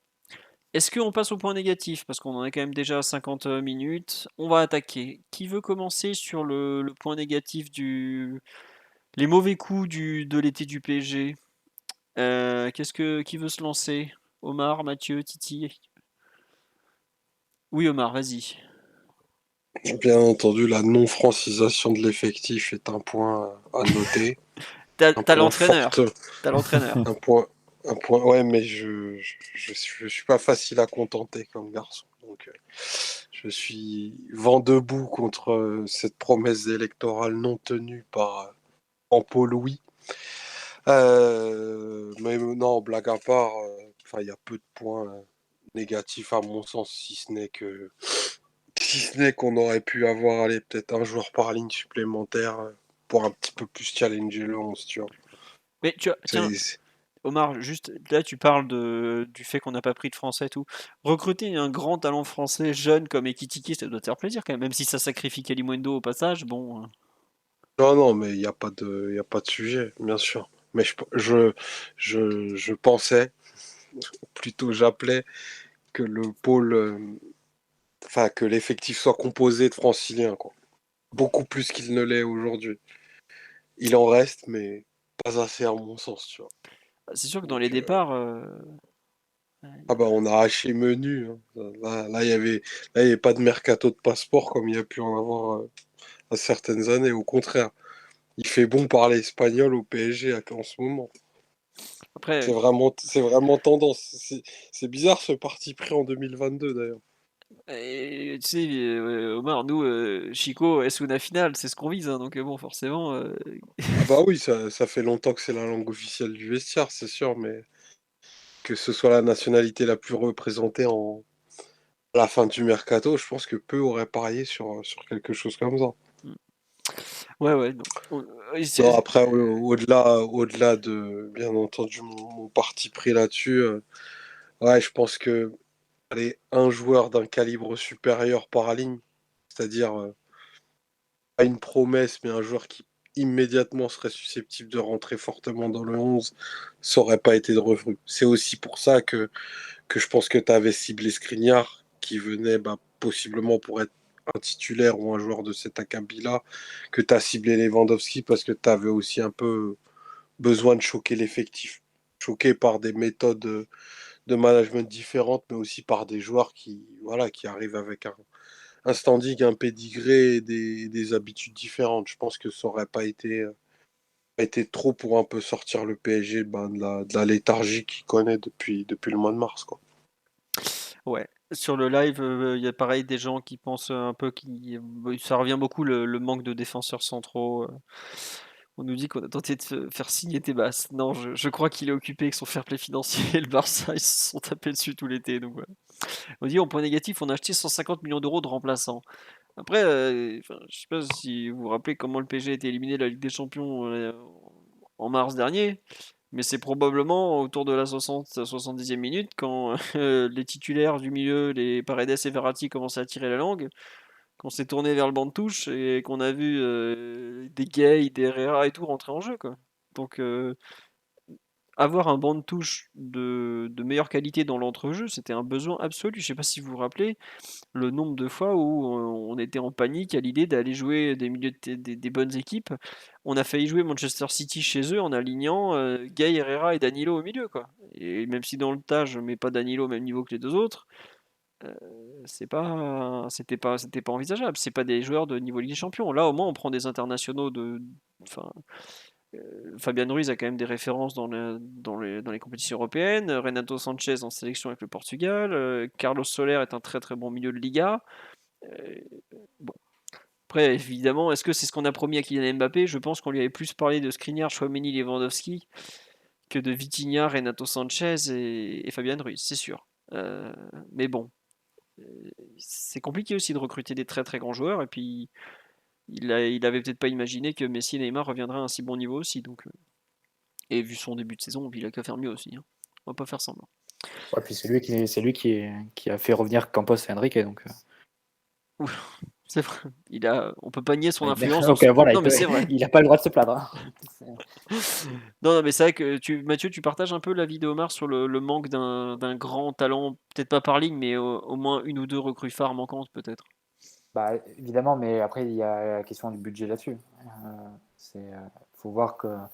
Est-ce qu'on passe au point négatif? Parce qu'on en est quand même déjà à 50 minutes. On va attaquer. Qui veut commencer sur le point négatif les mauvais coups de l'été du PSG? Qui veut se lancer? Omar, Mathieu, Titi? Oui, Omar, vas-y. Bien entendu, la non-francisation de l'effectif est un point à noter. Un T'as point fort. l'entraîneur. T'as l'entraîneur. Un point, ouais, mais je suis pas facile à contenter comme garçon. Donc, je suis vent debout contre cette promesse électorale non tenue par Ampo Louis. Mais non, blague à part, il y a peu de points négatifs à mon sens, si ce n'est qu'on aurait pu avoir allez, peut-être un joueur par ligne supplémentaire pour un petit peu plus challenger le 11, tu vois. Mais tiens, Omar, juste là, tu parles du fait qu'on n'a pas pris de français et tout. Recruter un grand talent français jeune comme Ekitike, ça doit te faire plaisir quand même si ça sacrifie Kalimundo au passage. Bon, Non, non, mais il n'y a pas y a pas de sujet, bien sûr. Mais je pensais, plutôt j'appelais, que le pôle, que l'effectif soit composé de franciliens, quoi. Beaucoup plus qu'il ne l'est aujourd'hui. Il en reste, mais pas assez à mon sens, tu vois. c'est sûr que dans les Donc, départs, ah bah on a haché menu, hein. Là, il y avait pas de mercato de passeport comme il y a pu en avoir à certaines années. Au contraire, il fait bon parler espagnol au PSG en ce moment. après, C'est vraiment tendance. C'est bizarre ce parti pris en 2022 d'ailleurs. tu sais, Omar, nous, Chico, Esuna finale, c'est ce qu'on vise, hein, donc bon, forcément. Ah bah oui, ça fait longtemps que c'est la langue officielle du vestiaire, c'est sûr, mais que ce soit la nationalité la plus représentée à la fin du mercato, je pense que peu auraient parié sur quelque chose comme ça. Mm. Ouais, non. Non, après, au-delà de, bien entendu, mon parti pris là-dessus, ouais, je pense que allez, un joueur d'un calibre supérieur par ligne, c'est-à-dire pas une promesse, mais un joueur qui immédiatement serait susceptible de rentrer fortement dans le 11, ça aurait pas été de refus. C'est aussi pour ça que je pense que tu avais ciblé Skriniar, qui venait bah, possiblement pour être un titulaire ou un joueur de cet acabit-là, que tu as ciblé Lewandowski parce que tu avais aussi un peu besoin de choquer l'effectif. Choqué par des méthodes de management différentes, mais aussi par des joueurs voilà, qui arrivent avec un standing, un pédigré et des habitudes différentes. Je pense que ça aurait pas été trop pour un peu sortir le PSG ben, de la léthargie qu'il connaît depuis le mois de mars, quoi. Ouais. Sur le live, il y a pareil des gens qui pensent un peu ça revient beaucoup le manque de défenseurs centraux. On nous dit qu'on a tenté de faire signer Tebas. Non, je crois qu'il est occupé avec son fair play financier et le Barça, ils se sont tapés dessus tout l'été. Donc voilà. On dit en point négatif, on a acheté 150 millions d'euros de remplaçants. Après, je sais pas si vous vous rappelez comment le PSG a été éliminé de la Ligue des Champions en mars dernier, mais c'est probablement autour de la 60-70e minute quand les titulaires du milieu, les Paredes et Verratti commençaient à tirer la langue, qu'on s'est tourné vers le banc de touche et qu'on a vu des Gay, des Herrera et tout rentrer en jeu, quoi. Donc avoir un banc de touche de meilleure qualité dans l'entrejeu, c'était un besoin absolu. Je sais pas si vous vous rappelez le nombre de fois où on était en panique à l'idée d'aller jouer des milieux des bonnes équipes. On a failli jouer Manchester City chez eux en alignant Gay, Herrera et Danilo au milieu, quoi. Et même si dans le tas je mets pas Danilo au même niveau que les deux autres, c'était pas envisageable. C'est pas des joueurs de niveau Ligue des Champions. Là au moins on prend des internationaux enfin, Fabian Ruiz a quand même des références dans les compétitions européennes. Renato Sanchez en sélection avec le Portugal. Carlos Soler est un très très bon milieu de Liga. Euh, bon. Après, évidemment, est-ce que c'est ce qu'on a promis à Kylian Mbappé? Je pense qu'on lui avait plus parlé de Skriniar, Chouameni, Lewandowski que de Vitinha, Renato Sanchez et Fabian Ruiz, c'est sûr. Mais bon, euh, c'est compliqué aussi de recruter des très très grands joueurs. Et puis, il avait peut-être pas imaginé que Messi et Neymar reviendraient à un si bon niveau aussi. Donc, et vu son début de saison, il a qu'à faire mieux aussi, hein. On va pas faire semblant. Ouais, puis qui a fait revenir Campos et Enrique. Donc, C'est vrai. On peut pas nier son ouais, influence donc voilà, Non, mais c'est vrai. il a pas le droit de se plaindre, hein. Non, mais c'est vrai que Mathieu, tu partages un peu l'avis de Omar sur le manque d'un grand talent, peut-être pas par ligne, mais au moins une ou deux recrues phares manquantes, peut-être. Bah, évidemment, mais après, il y a la question du budget là-dessus. Faut voir que à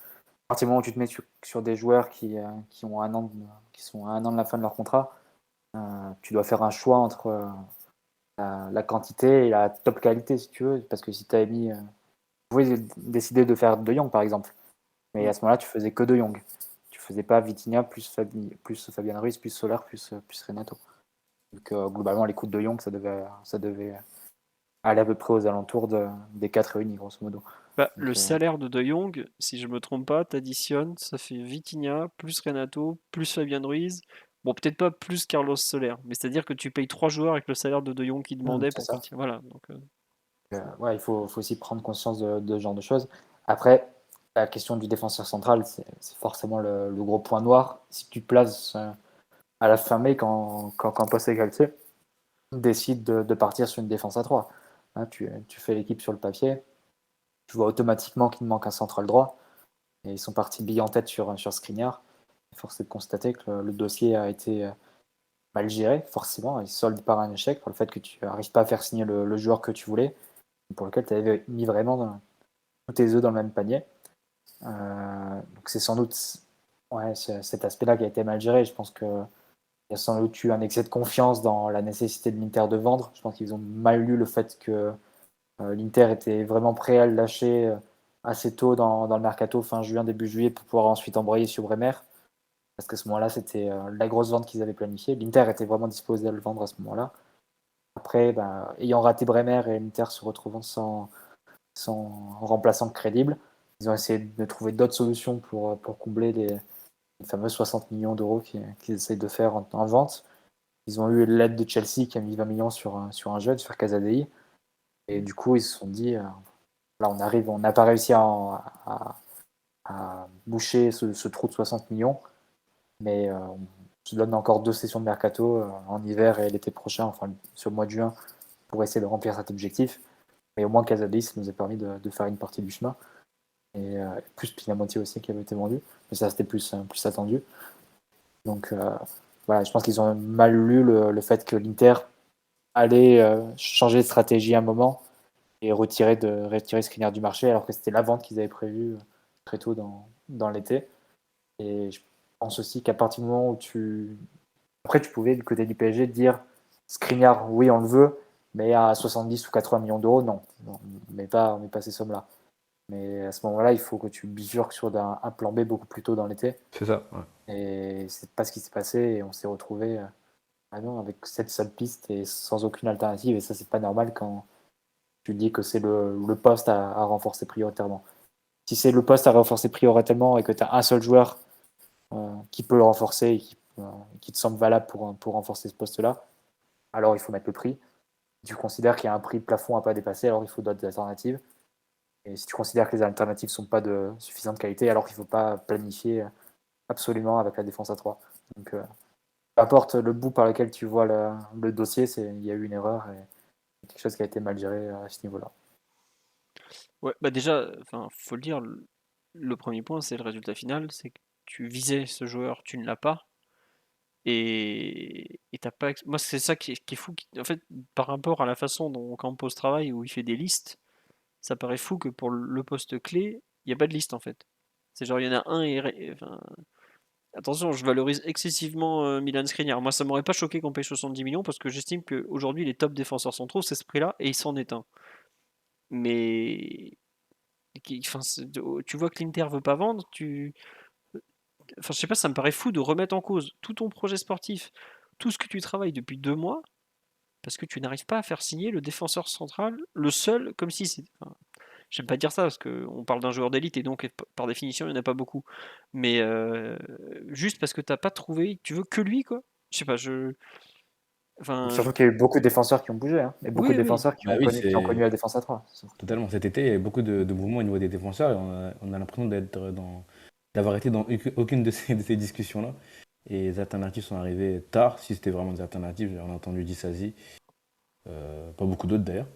partir du moment où tu te mets sur des joueurs qui ont qui sont à un an de la fin de leur contrat, tu dois faire un choix entre la quantité et la top qualité, si tu veux. Parce que si tu avais mis. Vous pouvez décider de faire De Jong, par exemple. Mais Mm. à ce moment-là, tu faisais que De Jong. Tu faisais pas Vitinha plus Fabian Ruiz, plus Soler, plus Renato. Donc, globalement, les coûts de Jong, ça devait aller à peu près aux alentours des 4 réunis, grosso modo. Bah, Donc, le salaire de De Jong, si je me trompe pas, t'additionnes, ça fait Vitinha, plus Renato, plus Fabian Ruiz. Bon, peut-être pas plus Carlos Soler, mais c'est-à-dire que tu payes trois joueurs avec le salaire de Jong qui demandait c'est pour ça. continuer. Voilà. Donc, Ouais, faut aussi prendre conscience de ce genre de choses. Après, la question du défenseur central, c'est forcément le gros point noir. Si tu te places à la fin mai, quand Campos et Galtier décident de partir sur une défense à 3, hein, tu fais l'équipe sur le papier, tu vois automatiquement qu'il manque un central droit. Et ils sont partis bille en tête sur Skriniar. Force est de constater que le dossier a été mal géré, forcément, et solde par un échec, par le fait que tu n'arrives pas à faire signer le joueur que tu voulais, pour lequel tu avais mis vraiment tous tes œufs dans le même panier. Donc c'est sans doute cet aspect-là qui a été mal géré. Je pense qu'il y a sans doute eu un excès de confiance dans la nécessité de l'Inter de vendre. Je pense qu'ils ont mal lu le fait que l'Inter était vraiment prêt à le lâcher assez tôt dans le mercato, fin juin, début juillet, pour pouvoir ensuite embrayer sur Bremer. Parce qu'à ce moment-là, c'était la grosse vente qu'ils avaient planifiée. L'Inter était vraiment disposé à le vendre à ce moment-là. Après, ayant raté Bremer et l'Inter se retrouvant sans remplaçant crédible, ils ont essayé de trouver d'autres solutions pour combler les fameux 60 millions d'euros qu'ils essayent de faire en vente. Ils ont eu l'aide de Chelsea qui a mis 20 millions sur un jeune, sur Casadei. Et du coup, ils se sont dit, là, on n'a pas réussi à boucher ce trou de 60 millions, mais on se donne encore 2 sessions de mercato en hiver et l'été prochain, enfin sur le mois de juin, pour essayer de remplir cet objectif. Mais au moins, Casadei, ça nous a permis de faire une partie du chemin. Et plus Pinamonti aussi qui avait été vendu, mais ça c'était plus attendu. Donc voilà, je pense qu'ils ont mal lu le fait que l'Inter allait changer de stratégie à un moment et retirer Skriniar du marché, alors que c'était la vente qu'ils avaient prévue très tôt dans l'été. Et je pense aussi qu'à partir du moment où Après, tu pouvais, du côté du PSG, dire Skriniar, oui, on le veut, mais à 70 ou 80 millions d'euros, non. On ne met pas ces sommes-là. Mais à ce moment-là, il faut que tu bifurques sur un plan B beaucoup plus tôt dans l'été. C'est ça, ouais. Et c'est pas ce qui s'est passé. Et on s'est retrouvé avec cette seule piste et sans aucune alternative. Et ça, c'est pas normal quand tu dis que c'est le poste à renforcer prioritairement. Si c'est le poste à renforcer prioritairement et que tu as un seul joueur qui peut le renforcer et qui te semble valable pour renforcer ce poste-là, alors il faut mettre le prix. Si tu considères qu'il y a un prix plafond à pas dépasser, alors il faut d'autres alternatives. Et si tu considères que les alternatives ne sont pas de suffisante qualité, alors qu'il ne faut pas planifier absolument avec la défense à 3. Donc, peu importe le bout par lequel tu vois le dossier, il y a eu une erreur et quelque chose qui a été mal géré à ce niveau-là. Ouais, bah déjà, enfin, faut le dire, le premier point, c'est le résultat final, c'est que tu visais ce joueur, tu ne l'as pas, et t'as pas. Moi, c'est ça qui est fou. En fait, par rapport à la façon dont Campos travaille, où il fait des listes, ça paraît fou que pour le poste clé, il n'y a pas de liste en fait. C'est genre, il y en a un enfin, attention, je valorise excessivement Milan Skriniar. Moi, ça m'aurait pas choqué qu'on paye 70 millions parce que j'estime qu'aujourd'hui, les top défenseurs centraux, c'est ce prix-là et il s'en est un. Mais enfin, tu vois que l'Inter veut pas vendre, enfin, je sais pas, ça me paraît fou de remettre en cause tout ton projet sportif, tout ce que tu travailles depuis 2 mois, parce que tu n'arrives pas à faire signer le défenseur central, le seul, comme si c'est. Enfin, j'aime pas dire ça parce qu'on parle d'un joueur d'élite et donc par définition il n'y en a pas beaucoup. Mais juste parce que t'as pas trouvé, tu veux que lui quoi. Je sais pas, Enfin, Surtout qu'il y a eu beaucoup de défenseurs qui ont bougé, hein, et beaucoup oui, de oui. défenseurs Bah oui, qui ont connu c'est la défense à 3. totalement. Cet été, il y a eu beaucoup de mouvements au niveau des défenseurs et on a l'impression d'avoir été dans aucune de ces discussions-là. Et les alternatives sont arrivées tard, si c'était vraiment des alternatives. On a entendu Disasi, pas beaucoup d'autres d'ailleurs.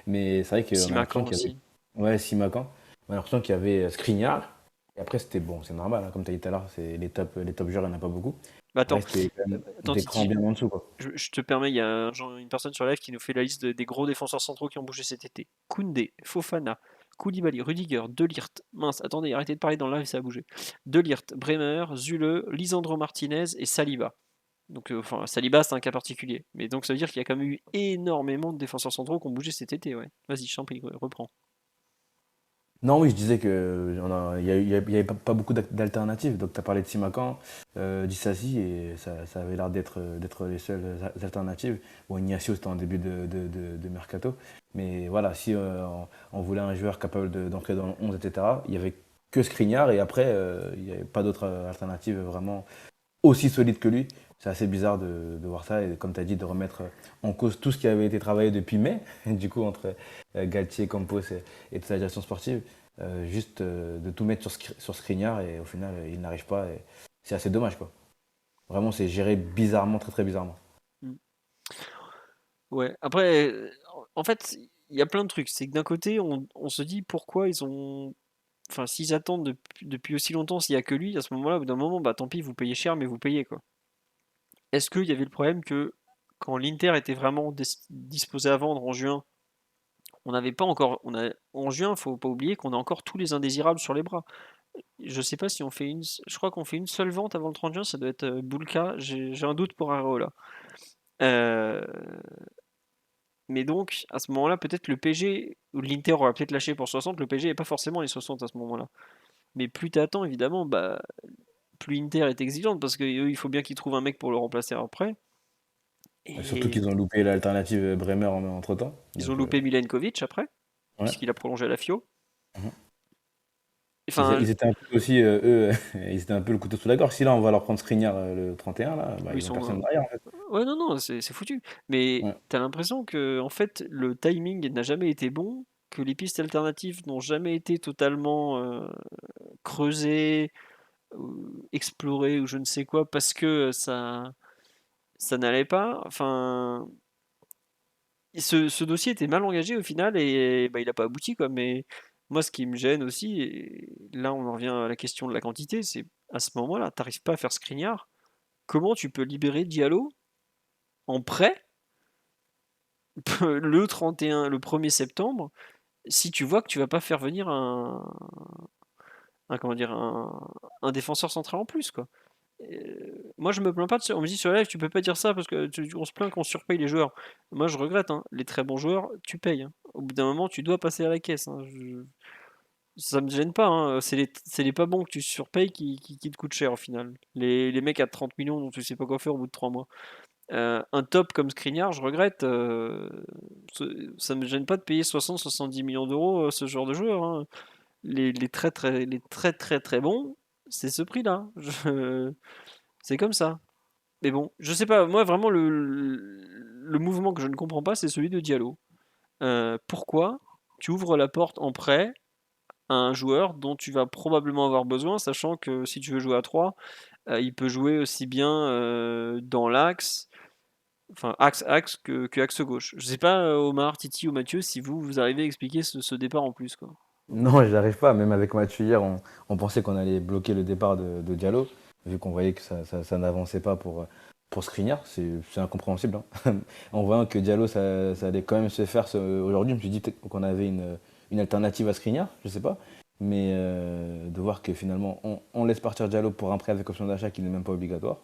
Mais c'est vrai qu'on a l'impression Simakan qu'il y avait. aussi. Ouais, Simakan. On a l'impression qu'il y avait Skriniar. Et après, c'était bon, c'est normal, hein, comme tu as dit tout à l'heure, c'est les top joueurs, il n'y en a pas beaucoup. Mais Après, attends, c'était quand même attends des crans Titi, bien en dessous, quoi. je te permets, il y a une personne sur live qui nous fait la liste des gros défenseurs centraux qui ont bougé cet été. Koundé, Fofana, Koulibaly, Rudiger, De Ligt. Mince, attendez, arrêtez de parler dans le live, ça a bougé. De Ligt, Bremer, Zule, Lisandro Martinez et Saliba. Donc, enfin, Saliba, c'est un cas particulier. Mais donc, ça veut dire qu'il y a quand même eu énormément de défenseurs centraux qui ont bougé cet été, ouais. Vas-y, je t'en prie, reprends. Non, oui, je disais que il y avait pas beaucoup d'alternatives. Donc, tu as parlé de Simakan, d'Issassi, et ça avait l'air d'être les seules alternatives. Bon, Ignacio, c'était en début de mercato. Mais voilà, si on voulait un joueur capable d'entrer dans le 11, etc., il n'y avait que Skriniar, et après, il n'y avait pas d'autres alternatives vraiment aussi solides que lui. C'est assez bizarre de voir ça, et comme tu as dit, de remettre en cause tout ce qui avait été travaillé depuis mai, du coup, entre Galtier, Campos et toute la direction sportive, juste de tout mettre sur Skriniar, et au final, il n'arrive pas, et c'est assez dommage, quoi. Vraiment, c'est géré bizarrement, très très bizarrement. Mm. Ouais, après, en fait, il y a plein de trucs. C'est que d'un côté, on se dit pourquoi ils ont. Enfin, s'ils attendent depuis aussi longtemps, s'il n'y a que lui, à ce moment-là, au bout d'un moment, bah tant pis, vous payez cher, mais vous payez quoi. Est-ce qu'il y avait le problème que quand l'Inter était vraiment disposé à vendre en juin, on n'avait pas encore. En juin, faut pas oublier qu'on a encore tous les indésirables sur les bras. Je sais pas si on fait une. Je crois qu'on fait une seule vente avant le 30 juin, ça doit être Boulka. J'ai un doute pour Areola. Euh, Mais donc, à ce moment-là, peut-être le PG, ou l'Inter aura peut-être lâché pour 60, le PG n'est pas forcément les 60 à ce moment-là. Mais plus t'attends, évidemment, bah, plus Inter est exigeante, parce que il faut bien qu'ils trouvent un mec pour le remplacer après. Surtout Et qu'ils ont loupé l'alternative Bremer entre-temps. ils ont Donc, loupé Milenkovic après, ouais. puisqu'il a prolongé à la FIO. Mhm. Enfin, Ils étaient un peu aussi, eux, ils étaient un peu le couteau sous la gorge. Si là, on va leur prendre Skriniar le 31, là, bah, ils ils ont sont. personne derrière, en fait. Ouais, non, non, c'est foutu. Mais Ouais. t'as l'impression que, en fait, le timing n'a jamais été bon, que les pistes alternatives n'ont jamais été totalement creusées, explorées ou je ne sais quoi, parce que ça n'allait pas. Enfin, ce dossier était mal engagé au final et bah, il n'a pas abouti, quoi. Mais moi, ce qui me gêne aussi, et là on en revient à la question de la quantité, c'est à ce moment-là, t'arrives pas à faire Skriniar. Comment tu peux libérer Diallo en prêt le 31, le 1er septembre si tu vois que tu vas pas faire venir comment dire, un défenseur central en plus, quoi. Moi, je me plains pas de ça. On me dit sur live, tu peux pas dire ça parce que on se plaint qu'on surpaye les joueurs. Moi, je regrette, hein. Les très bons joueurs, tu payes, hein. Au bout d'un moment, tu dois passer à la caisse, hein. Ça me gêne pas, hein. C'est les pas bons que tu surpayes qui te coûtent cher au final. Les mecs à 30 millions dont tu sais pas quoi faire au bout de 3 mois. Un top comme Skriniar, je regrette. Ça me gêne pas de payer 60-70 millions d'euros ce genre de joueur, hein. Les très bons, c'est ce prix-là. C'est comme ça. Mais bon, je sais pas. Moi, vraiment, le mouvement que je ne comprends pas, c'est celui de Diallo. Pourquoi tu ouvres la porte en prêt à un joueur dont tu vas probablement avoir besoin, sachant que si tu veux jouer à 3, il peut jouer aussi bien dans l'axe, enfin axe que axe gauche. Je sais pas, Omar, Titi ou Mathieu, si vous arrivez à expliquer ce départ en plus, quoi. Non, j'arrive pas. Même avec Mathieu hier, on pensait qu'on allait bloquer le départ de Diallo, vu qu'on voyait que ça n'avançait pas pour Skriniar. C'est incompréhensible, hein. En voyant que Diallo, ça allait quand même se faire aujourd'hui, je me suis dit peut-être qu'on avait une alternative à Skriniar, je sais pas. Mais de voir que finalement, on laisse partir Diallo pour un prêt avec option d'achat qui n'est même pas obligatoire.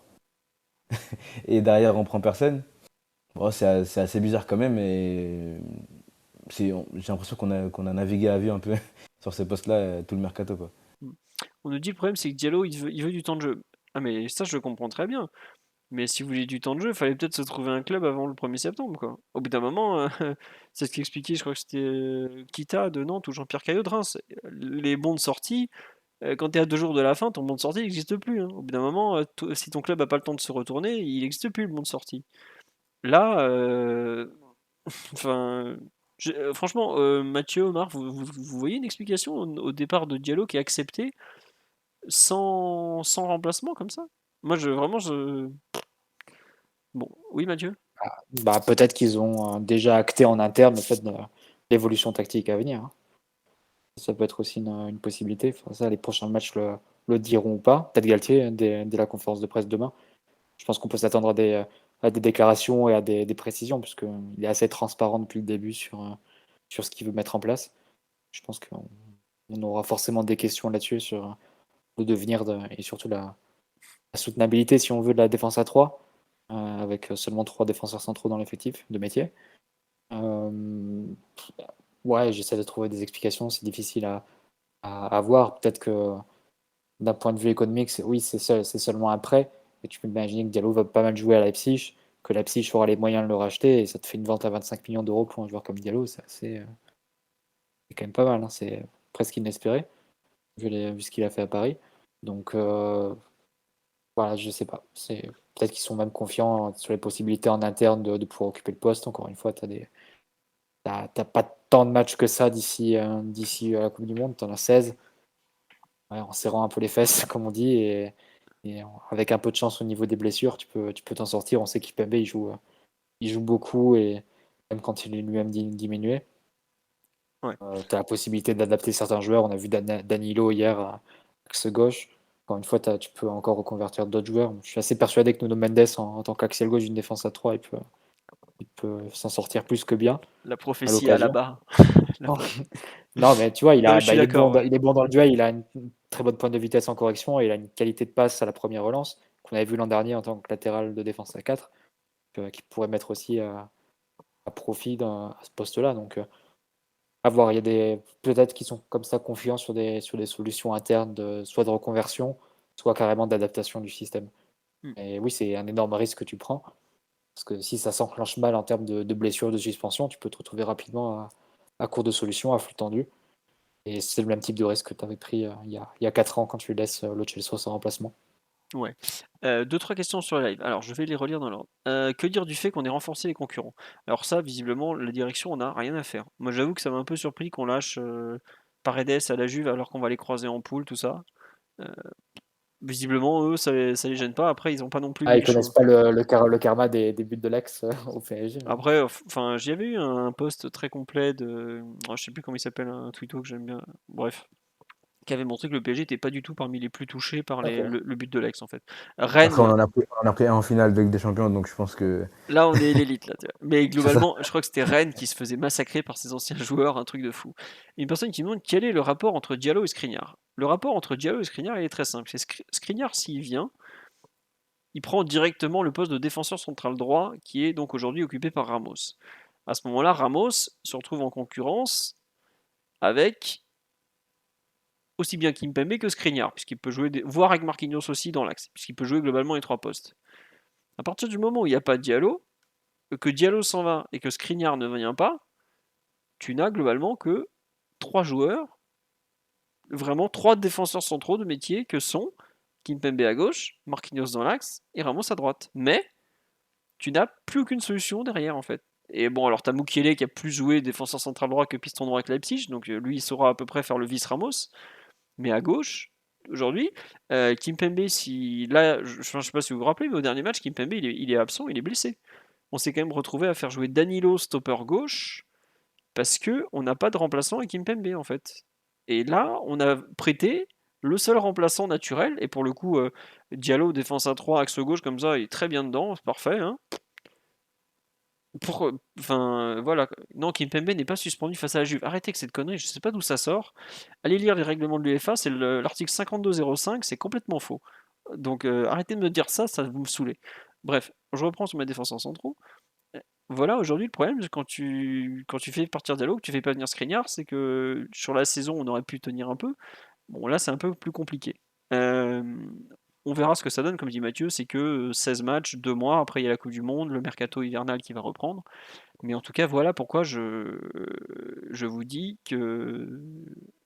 Et derrière, on prend personne. Bon, c'est assez bizarre quand même. Et j'ai l'impression qu'on a navigué à vue un peu sur ces postes-là tout le mercato, quoi. On nous dit le problème, c'est que Diallo, il veut du temps de jeu. Ah, mais ça, je le comprends très bien. Mais si vous voulez du temps de jeu, il fallait peut-être se trouver un club avant le 1er septembre, quoi. Au bout d'un moment, c'est ce qu'expliquait, je crois que c'était Kita de Nantes ou Jean-Pierre Caillot de Reims. Les bons de sortie, quand tu es à 2 jours de la fin, ton bon de sortie n'existe plus, hein. Au bout d'un moment, si ton club n'a pas le temps de se retourner, il n'existe plus le bon de sortie. Là, enfin, franchement, Mathieu, Omar, vous voyez une explication au départ de Diallo qui est accepté sans remplacement comme ça? Moi, vraiment, bon, oui, Mathieu? Bah, peut-être qu'ils ont déjà acté en interne le fait de l'évolution tactique à venir, hein. Ça peut être aussi une possibilité. Enfin, ça, les prochains matchs le diront ou pas. Peut-être Galtier, hein, dès la conférence de presse demain. Je pense qu'on peut s'attendre à des déclarations et à des précisions, puisqu'il est assez transparent depuis le début sur ce qu'il veut mettre en place. Je pense qu'on aura forcément des questions là-dessus sur le devenir et surtout la soutenabilité, si on veut, de la défense à 3, avec seulement 3 défenseurs centraux dans l'effectif de métier. Ouais, j'essaie de trouver des explications, c'est difficile à voir. Peut-être que d'un point de vue économique, oui, c'est seulement un prêt. Et tu peux imaginer que Diallo va pas mal jouer à Leipzig, que Leipzig aura les moyens de le racheter, et ça te fait une vente à 25 millions d'euros pour un joueur comme Diallo. C'est quand même pas mal, hein. C'est presque inespéré, vu ce qu'il a fait à Paris. Donc, voilà, je sais pas. Peut-être qu'ils sont même confiants sur les possibilités en interne de pouvoir occuper le poste. Encore une fois, t'as pas tant de matchs que ça d'ici à la Coupe du Monde. T'en as 16. Ouais, en serrant un peu les fesses, comme on dit, et avec un peu de chance au niveau des blessures, tu peux t'en sortir. On sait qu'Ipembe, il joue beaucoup, et même quand il est lui-même diminué, Ouais. tu as la possibilité d'adapter certains joueurs. On a vu Danilo hier à axe gauche. Encore une fois, tu peux encore reconvertir d'autres joueurs. Je suis assez persuadé que Nuno Mendes, en tant qu'axial gauche d'une défense à 3, il peut s'en sortir plus que bien La à prophétie à la l'occasion. barre. Non, mais tu vois, Non, mais je suis il est bon, d'accord, ouais. il est bon dans le duel, il a une très bonne pointe de vitesse en correction, et il a une qualité de passe à la première relance qu'on avait vu l'an dernier en tant que latéral de défense à 4, qu'il pourrait mettre aussi à profit à ce poste-là. Donc, à voir. Il y a peut-être qu'ils sont comme ça confiants sur des solutions internes, soit de reconversion, soit carrément d'adaptation du système. Hmm. Et oui, c'est un énorme risque que tu prends, parce que si ça s'enclenche mal en termes de blessures, de suspension, tu peux te retrouver rapidement à court de solutions, à flux tendu. Et c'est le même type de risque que tu avais pris il y a 4 ans quand tu laisses Lo Celso sans remplacement. Ouais. 2-3 questions sur le live. Alors, je vais les relire dans l'ordre. Que dire du fait qu'on ait renforcé les concurrents? Alors ça, visiblement, la direction on a rien à faire. Moi, j'avoue que ça m'a un peu surpris qu'on lâche Paredes à la Juve alors qu'on va les croiser en poule, tout ça. Visiblement, eux, ça les gêne pas. Après, ils ont pas non plus Ah, ils mille connaissent choix. pas le karma des buts de l'ex au PSG. Mais... Après, enfin, j'y avais eu un post très complet de, je sais plus comment il s'appelle, un tweeto que j'aime bien. Bref, qui avait montré que le PSG n'était pas du tout parmi les plus touchés par Ok. le but de l'ex en fait. Après, Rennes, on en a pris un en finale de Ligue des Champions, donc je pense que là on est l'élite là. Tu vois. Mais c'est ça. globalement, je crois que c'était Rennes qui se faisait massacrer par ses anciens joueurs, un truc de fou. Une personne qui me demande quel est le rapport entre Diallo et Skriniar. Le rapport entre Diallo et Skriniar il est très simple. C'est Skriniar s'il vient, il prend directement le poste de défenseur central droit qui est donc aujourd'hui occupé par Ramos. À ce moment-là, Ramos se retrouve en concurrence avec aussi bien Kimpembe que Skriniar, puisqu'il peut jouer, voire avec Marquinhos aussi dans l'axe, puisqu'il peut jouer globalement les trois postes. À partir du moment où il n'y a pas Diallo, que Diallo s'en va et que Skriniar ne vient pas, tu n'as globalement que trois joueurs, vraiment trois défenseurs centraux de métier que sont Kimpembe à gauche, Marquinhos dans l'axe et Ramos à droite. Mais tu n'as plus aucune solution derrière en fait. Et bon, alors t'as Mukiele qui a plus joué défenseur central droit que piston droit avec Leipzig, donc lui il saura à peu près faire le vice Ramos. Mais à gauche, aujourd'hui, Kimpembe, si là, je ne sais pas si vous vous rappelez, mais au dernier match, Kimpembe il est absent, il est blessé. On s'est quand même retrouvé à faire jouer Danilo stopper gauche parce que on n'a pas de remplaçant à Kimpembe en fait. Et là, on a prêté le seul remplaçant naturel, et pour le coup, Diallo, défense à 3, axe gauche, comme ça, il est très bien dedans, c'est parfait. Hein. Enfin, voilà. Non, Kimpembe n'est pas suspendu face à la Juve. Arrêtez avec cette connerie, je sais pas d'où ça sort. Allez lire les règlements de l'UEFA, c'est l'article 52.05, c'est complètement faux. Donc arrêtez de me dire ça, ça va vous me saouler. Bref, je reprends sur ma défense en centraux. Voilà, aujourd'hui, le problème, c'est quand tu fais partir Diallo, que tu fais pas venir Skriniar, c'est que sur la saison, on aurait pu tenir un peu. Bon, là, c'est un peu plus compliqué. Euh, on verra ce que ça donne, comme dit Mathieu, c'est que 16 matchs, 2 mois, après il y a la Coupe du Monde, le mercato hivernal qui va reprendre. Mais en tout cas, voilà pourquoi je vous dis que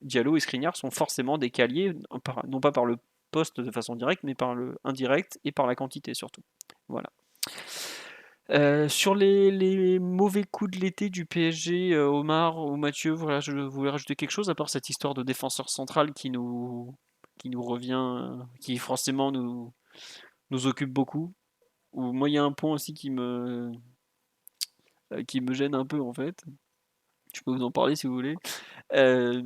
Diallo et Skriniar sont forcément des caliers, non pas par le poste de façon directe, mais par le indirect et par la quantité surtout. Voilà. Sur les mauvais coups de l'été du PSG, Omar ou Mathieu, voilà, je voulais rajouter quelque chose à part cette histoire de défenseur central qui nous revient, qui forcément nous occupe beaucoup. Ou moi, il y a un point aussi qui me gêne un peu en fait. Je peux vous en parler si vous voulez. Euh,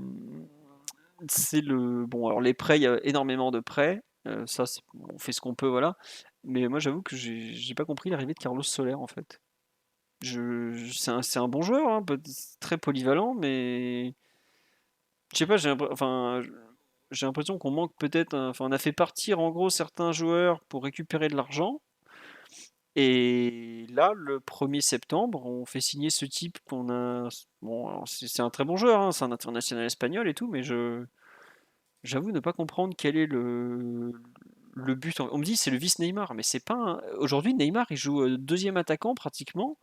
c'est le bon. Alors les prêts, il y a énormément de prêts. Ça, on fait ce qu'on peut, voilà. Mais moi, j'avoue que j'ai pas compris l'arrivée de Carlos Soler en fait. C'est un bon joueur, hein, très polyvalent, mais je sais pas, j'ai l'impression qu'on manque peut-être. Enfin, on a fait partir en gros certains joueurs pour récupérer de l'argent. Et là, le 1er septembre, on fait signer ce type qu'on a. Bon, alors, c'est un très bon joueur, hein, c'est un international espagnol et tout, mais j'avoue ne pas comprendre quel est le but. On me dit c'est le vice Neymar, mais c'est pas. Aujourd'hui, Neymar il joue deuxième attaquant pratiquement.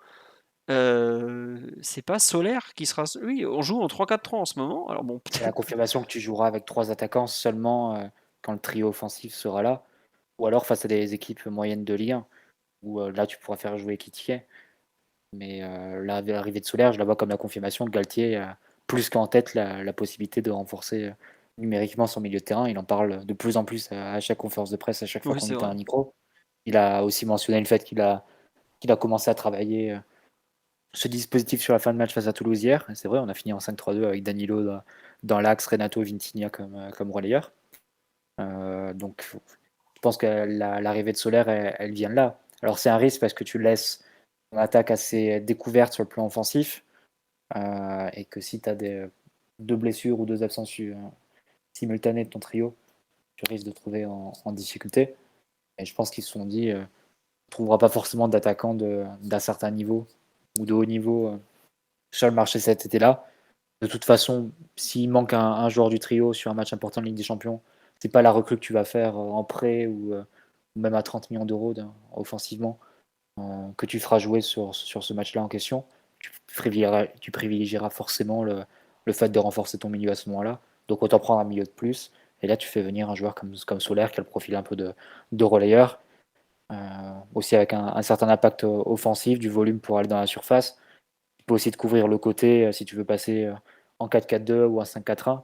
C'est pas Solaire qui sera. Oui, on joue en 3-4-3 en ce moment. Alors bon, Il y a la peut-être. confirmation que tu joueras avec 3 attaquants seulement quand le trio offensif sera là, ou alors face à des équipes moyennes de Ligue 1, où là tu pourras faire jouer qui t'y est. Mais là, l'arrivée de Solaire, je la vois comme la confirmation que Galtier a plus qu'en tête la possibilité de renforcer numériquement son milieu de terrain. Il en parle de plus en plus à chaque conférence de presse, à chaque fois Oui, qu'on c'est est à vrai. un micro. Il a aussi mentionné le fait qu'il a commencé à travailler ce dispositif sur la fin de match face à Toulouse hier. Et c'est vrai, on a fini en 5-3-2 avec Danilo dans l'axe, Renato Vintigna comme relayeur. Donc je pense que l'arrivée de Solaire, elle vient de là. Alors c'est un risque parce que tu laisses ton attaque assez découverte sur le plan offensif et que si tu as deux blessures ou deux absences simultanées de ton trio, tu risques de trouver en difficulté. Et je pense qu'ils se sont dit, on ne trouvera pas forcément d'attaquant d'un certain niveau ou de haut niveau sur le marché cet été-là. De toute façon, s'il manque un joueur du trio sur un match important de Ligue des Champions, c'est pas la recrue que tu vas faire en prêt ou même à 30 millions d'euros offensivement que tu feras jouer sur ce match-là en question. Tu privilégieras forcément le fait de renforcer ton milieu à ce moment-là. Donc autant prendre un milieu de plus. Et là, tu fais venir un joueur comme Solaire qui a le profil un peu de relayeur, aussi avec un certain impact offensif, du volume pour aller dans la surface. Tu peux aussi te couvrir le côté si tu veux passer en 4-4-2 ou en 5-4-1.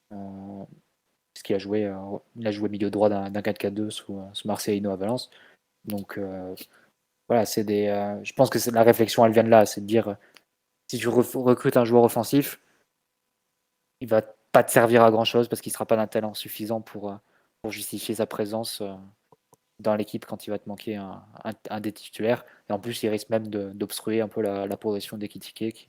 Parce qu'il il a joué milieu droit d'un 4-4-2 sous Marcelino à Valence. Donc voilà, je pense que la réflexion, elle vient de là. C'est de dire, si tu recrutes un joueur offensif, il va pas te servir à grand-chose parce qu'il ne sera pas d'un talent suffisant pour justifier sa présence dans l'équipe quand il va te manquer un des titulaires. Et en plus, il risque même d'obstruer un peu la progression d'Ekitike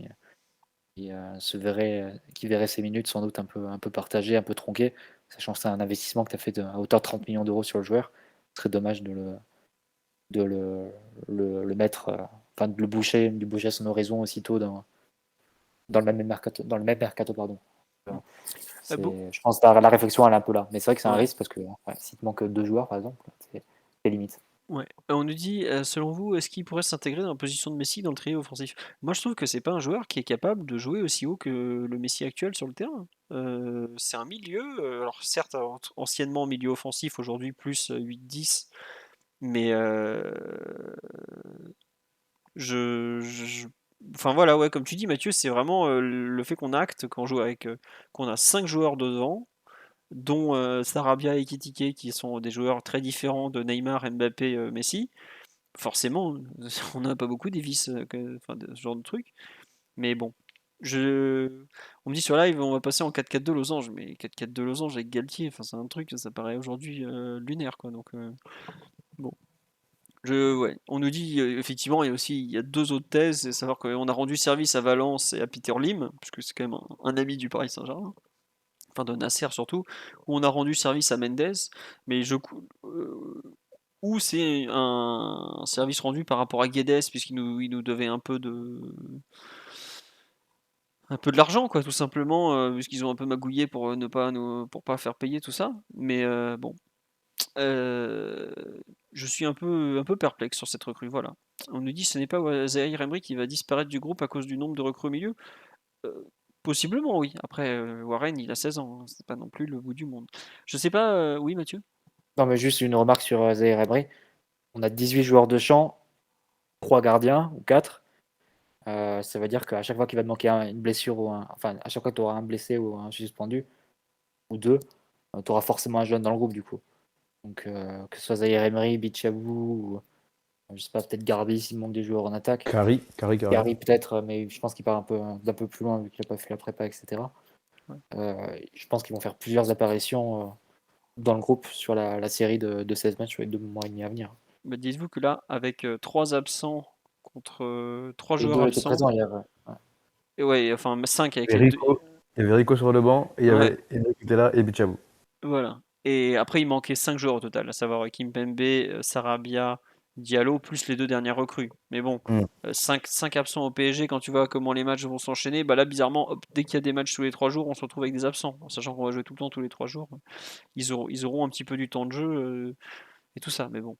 qui verrait ses minutes sans doute un peu partagées, un peu tronquées, sachant que c'est un investissement que tu as fait à hauteur de 30 millions d'euros sur le joueur. Ce serait dommage de le mettre, enfin de lui boucher son horizon aussitôt dans le même mercato, pardon. Je pense que la réflexion elle est un peu là, mais c'est vrai que c'est un risque parce que s'il te manque 2 joueurs par exemple, c'est limite. Ouais. On nous dit, selon vous, est-ce qu'il pourrait s'intégrer dans la position de Messi dans le trio offensif? Moi, je trouve que c'est pas un joueur qui est capable de jouer aussi haut que le Messi actuel sur le terrain. C'est un milieu, alors certes, anciennement milieu offensif, aujourd'hui plus 8-10, mais enfin voilà, ouais, comme tu dis, Mathieu, c'est vraiment le fait qu'on acte, qu'on a 5 joueurs devant, dont Sarabia et Ekitike, qui sont des joueurs très différents de Neymar, Mbappé, Messi. Forcément, on n'a pas beaucoup des vices, enfin, de ce genre de truc. Mais bon, on me dit sur live, on va passer en 4-4-2 losange, mais 4-4-2 losange avec Galtier, enfin, c'est un truc, ça paraît aujourd'hui lunaire, quoi. Donc, bon. Ouais. On nous dit, effectivement, il y a 2 autres thèses, c'est savoir qu'on a rendu service à Valence et à Peter Lim, puisque c'est quand même un ami du Paris Saint-Germain, enfin de Nasser surtout, où on a rendu service à Mendes, mais ou c'est un service rendu par rapport à Guedes, il nous devait un peu de l'argent, quoi, tout simplement, puisqu'ils ont un peu magouillé pour pour pas faire payer tout ça. Mais bon, euh, je suis un peu perplexe sur cette recrue. Voilà. On nous dit ce n'est pas Zahir Emery qui va disparaître du groupe à cause du nombre de recrues au milieu. Euh, Possiblement, oui. Après, Warren, il a 16 ans, hein, c'est pas non plus le bout du monde. Je sais pas, oui, Mathieu? Non, mais juste une remarque sur Zaire Emery. On a 18 joueurs de champ, 3 gardiens ou 4. Ça veut dire qu'à chaque fois qu'il va te manquer une blessure enfin, à chaque fois que tu auras un blessé ou un suspendu, ou 2, tu auras forcément un jeune dans le groupe du coup. Donc que ce soit Zaire Emery, Bichabou, ou je sais pas, peut-être Garbi s'il manque des joueurs en attaque. Carry. Gary peut-être, mais je pense qu'il part d'un peu plus loin vu qu'il n'a pas fait la prépa, etc. Ouais. Je pense qu'ils vont faire plusieurs apparitions dans le groupe sur la série de 16 matchs avec 2 mois et demi à venir. Bah, dites-vous que là, avec 3 absents contre 3 Les joueurs 2 étaient absents, présents hier. Ouais. et ouais, enfin 5 avec Il y les avait deux. Rico, il y avait Rico sur le banc et il y Ouais, avait Emery qui était là et Bichabou. voilà. Et après, il manquait 5 joueurs au total, à savoir Kimpembe, Sarabia, Diallo, plus les 2 dernières recrues. Mais bon, Mm. 5 absents au PSG, quand tu vois comment les matchs vont s'enchaîner, bah là, bizarrement, hop, dès qu'il y a des matchs tous les 3 jours, on se retrouve avec des absents. En sachant qu'on va jouer tout le temps tous les 3 jours, ils auront un petit peu du temps de jeu et tout ça. Mais bon.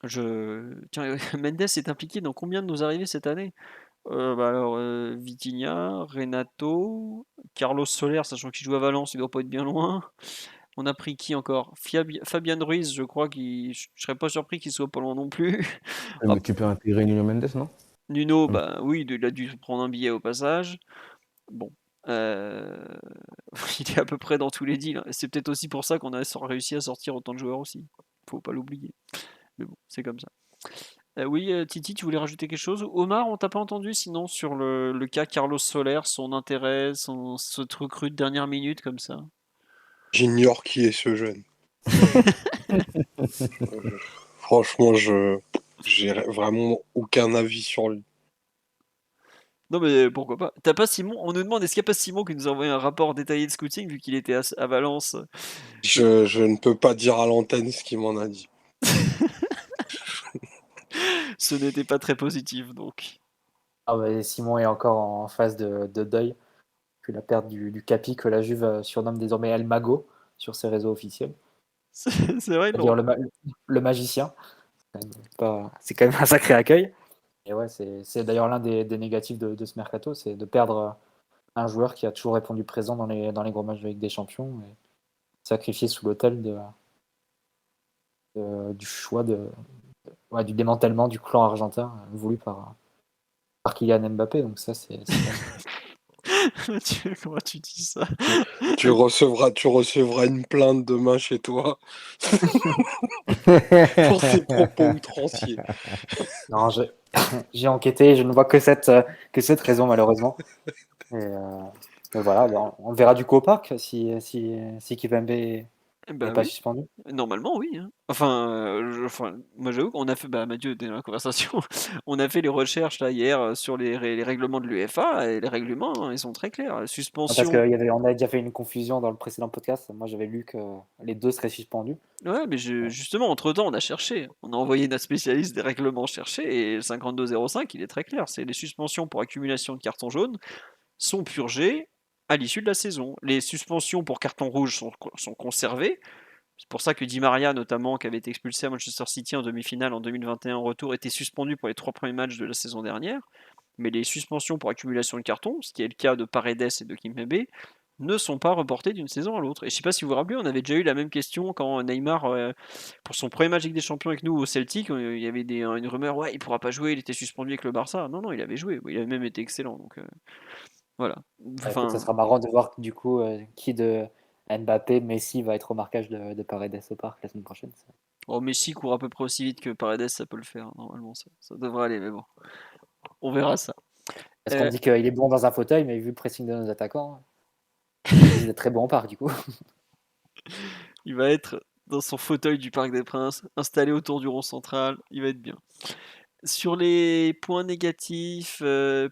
Tiens, Mendes est impliqué dans combien de nos arrivées cette année? Bah alors, Vitinha, Renato, Carlos Soler, sachant qu'il joue à Valence, il doit pas être bien loin. On a pris qui encore? Fabian Ruiz, je crois je serais pas surpris qu'il soit pas loin non plus. Mais tu peux intégrer Nuno Mendes, non? Nuno, Mm. bah oui, il a dû prendre un billet au passage. Bon, euh, il est à peu près dans tous les deals, hein. C'est peut-être aussi pour ça qu'on a réussi à sortir autant de joueurs aussi. Faut pas l'oublier. Mais bon, c'est comme ça. Oui, Titi, tu voulais rajouter quelque chose? Omar, on t'a pas entendu sinon sur le cas Carlos Soler, son intérêt, ce truc recrue de dernière minute comme ça? J'ignore qui est ce jeune. Franchement, j'ai vraiment aucun avis sur lui. Non mais pourquoi pas? T'as pas Simon? On nous demande est-ce qu'il n'y a pas Simon qui nous a envoyé un rapport détaillé de scouting vu qu'il était à Valence? Je ne peux pas dire à l'antenne ce qu'il m'en a dit. Ce n'était pas très positif donc. Ah bah, Simon est encore en phase de deuil. Puis la perte du Capi que la Juve surnomme désormais El Mago sur ses réseaux officiels. C'est vrai, C'est-à-dire non? le magicien. C'est quand même un sacré accueil. Et ouais, c'est d'ailleurs l'un des négatifs de ce mercato, c'est de perdre un joueur qui a toujours répondu présent dans les gros matchs de Ligue des Champions, et sacrifié sous l'autel du choix du démantèlement du clan argentin voulu par Kylian Mbappé. Donc ça, c'est Comment tu dis ça? Tu recevras une plainte demain chez toi pour ces propos outranciers. Non, j'ai enquêté, je ne vois que cette raison, malheureusement. Et voilà, on verra du coup au parc si Kimpembe n'est pas Oui. suspendu. Normalement, oui, hein. Enfin, moi j'avoue qu'on a fait, Mathieu était dans la conversation, on a fait les recherches là hier sur les règlements de l'UEFA et les règlements, hein, ils sont très clairs. Parce Suspension. on a déjà fait une confusion dans le précédent podcast. Moi, j'avais lu que les deux seraient suspendus. Ouais, mais justement, entre-temps, on a cherché. On a envoyé notre spécialiste des règlements chercher et le 5205, il est très clair. C'est les suspensions pour accumulation de cartons jaunes sont purgées à l'issue de la saison. Les suspensions pour carton rouge sont conservées. C'est pour ça que Di Maria, notamment, qui avait été expulsé à Manchester City en demi-finale en 2021 en retour, était suspendu pour les 3 premiers matchs de la saison dernière. Mais les suspensions pour accumulation de cartons, ce qui est le cas de Paredes et de Kimpembe, ne sont pas reportées d'une saison à l'autre. Et je ne sais pas si vous vous rappelez, on avait déjà eu la même question quand Neymar, pour son premier match avec des champions avec nous au Celtic, il y avait une rumeur, ouais, il pourra pas jouer, il était suspendu avec le Barça. Non, non, il avait joué, il avait même été excellent. Donc voilà. Écoute, ça Enfin, sera marrant de voir du coup qui de Mbappé, Messi va être au marquage de Paredes au parc la semaine prochaine. Messi court à peu près aussi vite que Paredes, ça peut le faire. Normalement, ça devrait aller, mais bon, on verra ça. Parce qu'on Euh, dit qu'il est bon dans un fauteuil, mais vu le pressing de nos attaquants, il risque d'être très bon au parc du coup. il va être dans son fauteuil du Parc des Princes, installé autour du rond central, il va être bien. Sur les points négatifs,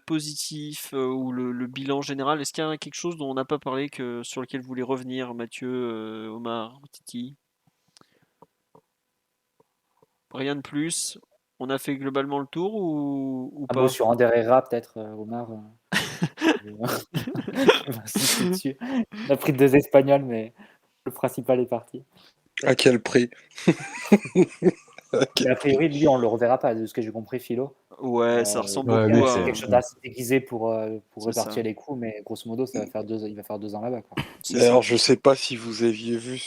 positifs, ou le bilan général, est-ce qu'il y a quelque chose dont on n'a pas parlé sur lequel vous voulez revenir, Mathieu, Omar, Titi? Rien de plus? On a fait globalement le tour ou Un mot pas? sur Ander Herrera, peut-être, Omar. On va insister dessus. On a pris 2 Espagnols, mais le principal est parti. À quel prix? À Mais quel a prix? priori, lui, on le reverra pas, de ce que j'ai compris, Philo. Ouais, ça ressemble Ouais, beaucoup lui, C'est à. quelque chose d'assez déguisé pour C'est ça, répartir les coûts, mais grosso modo, il va faire 2 ans là-bas, quoi. c'est ça. D'ailleurs, je sais pas si vous aviez vu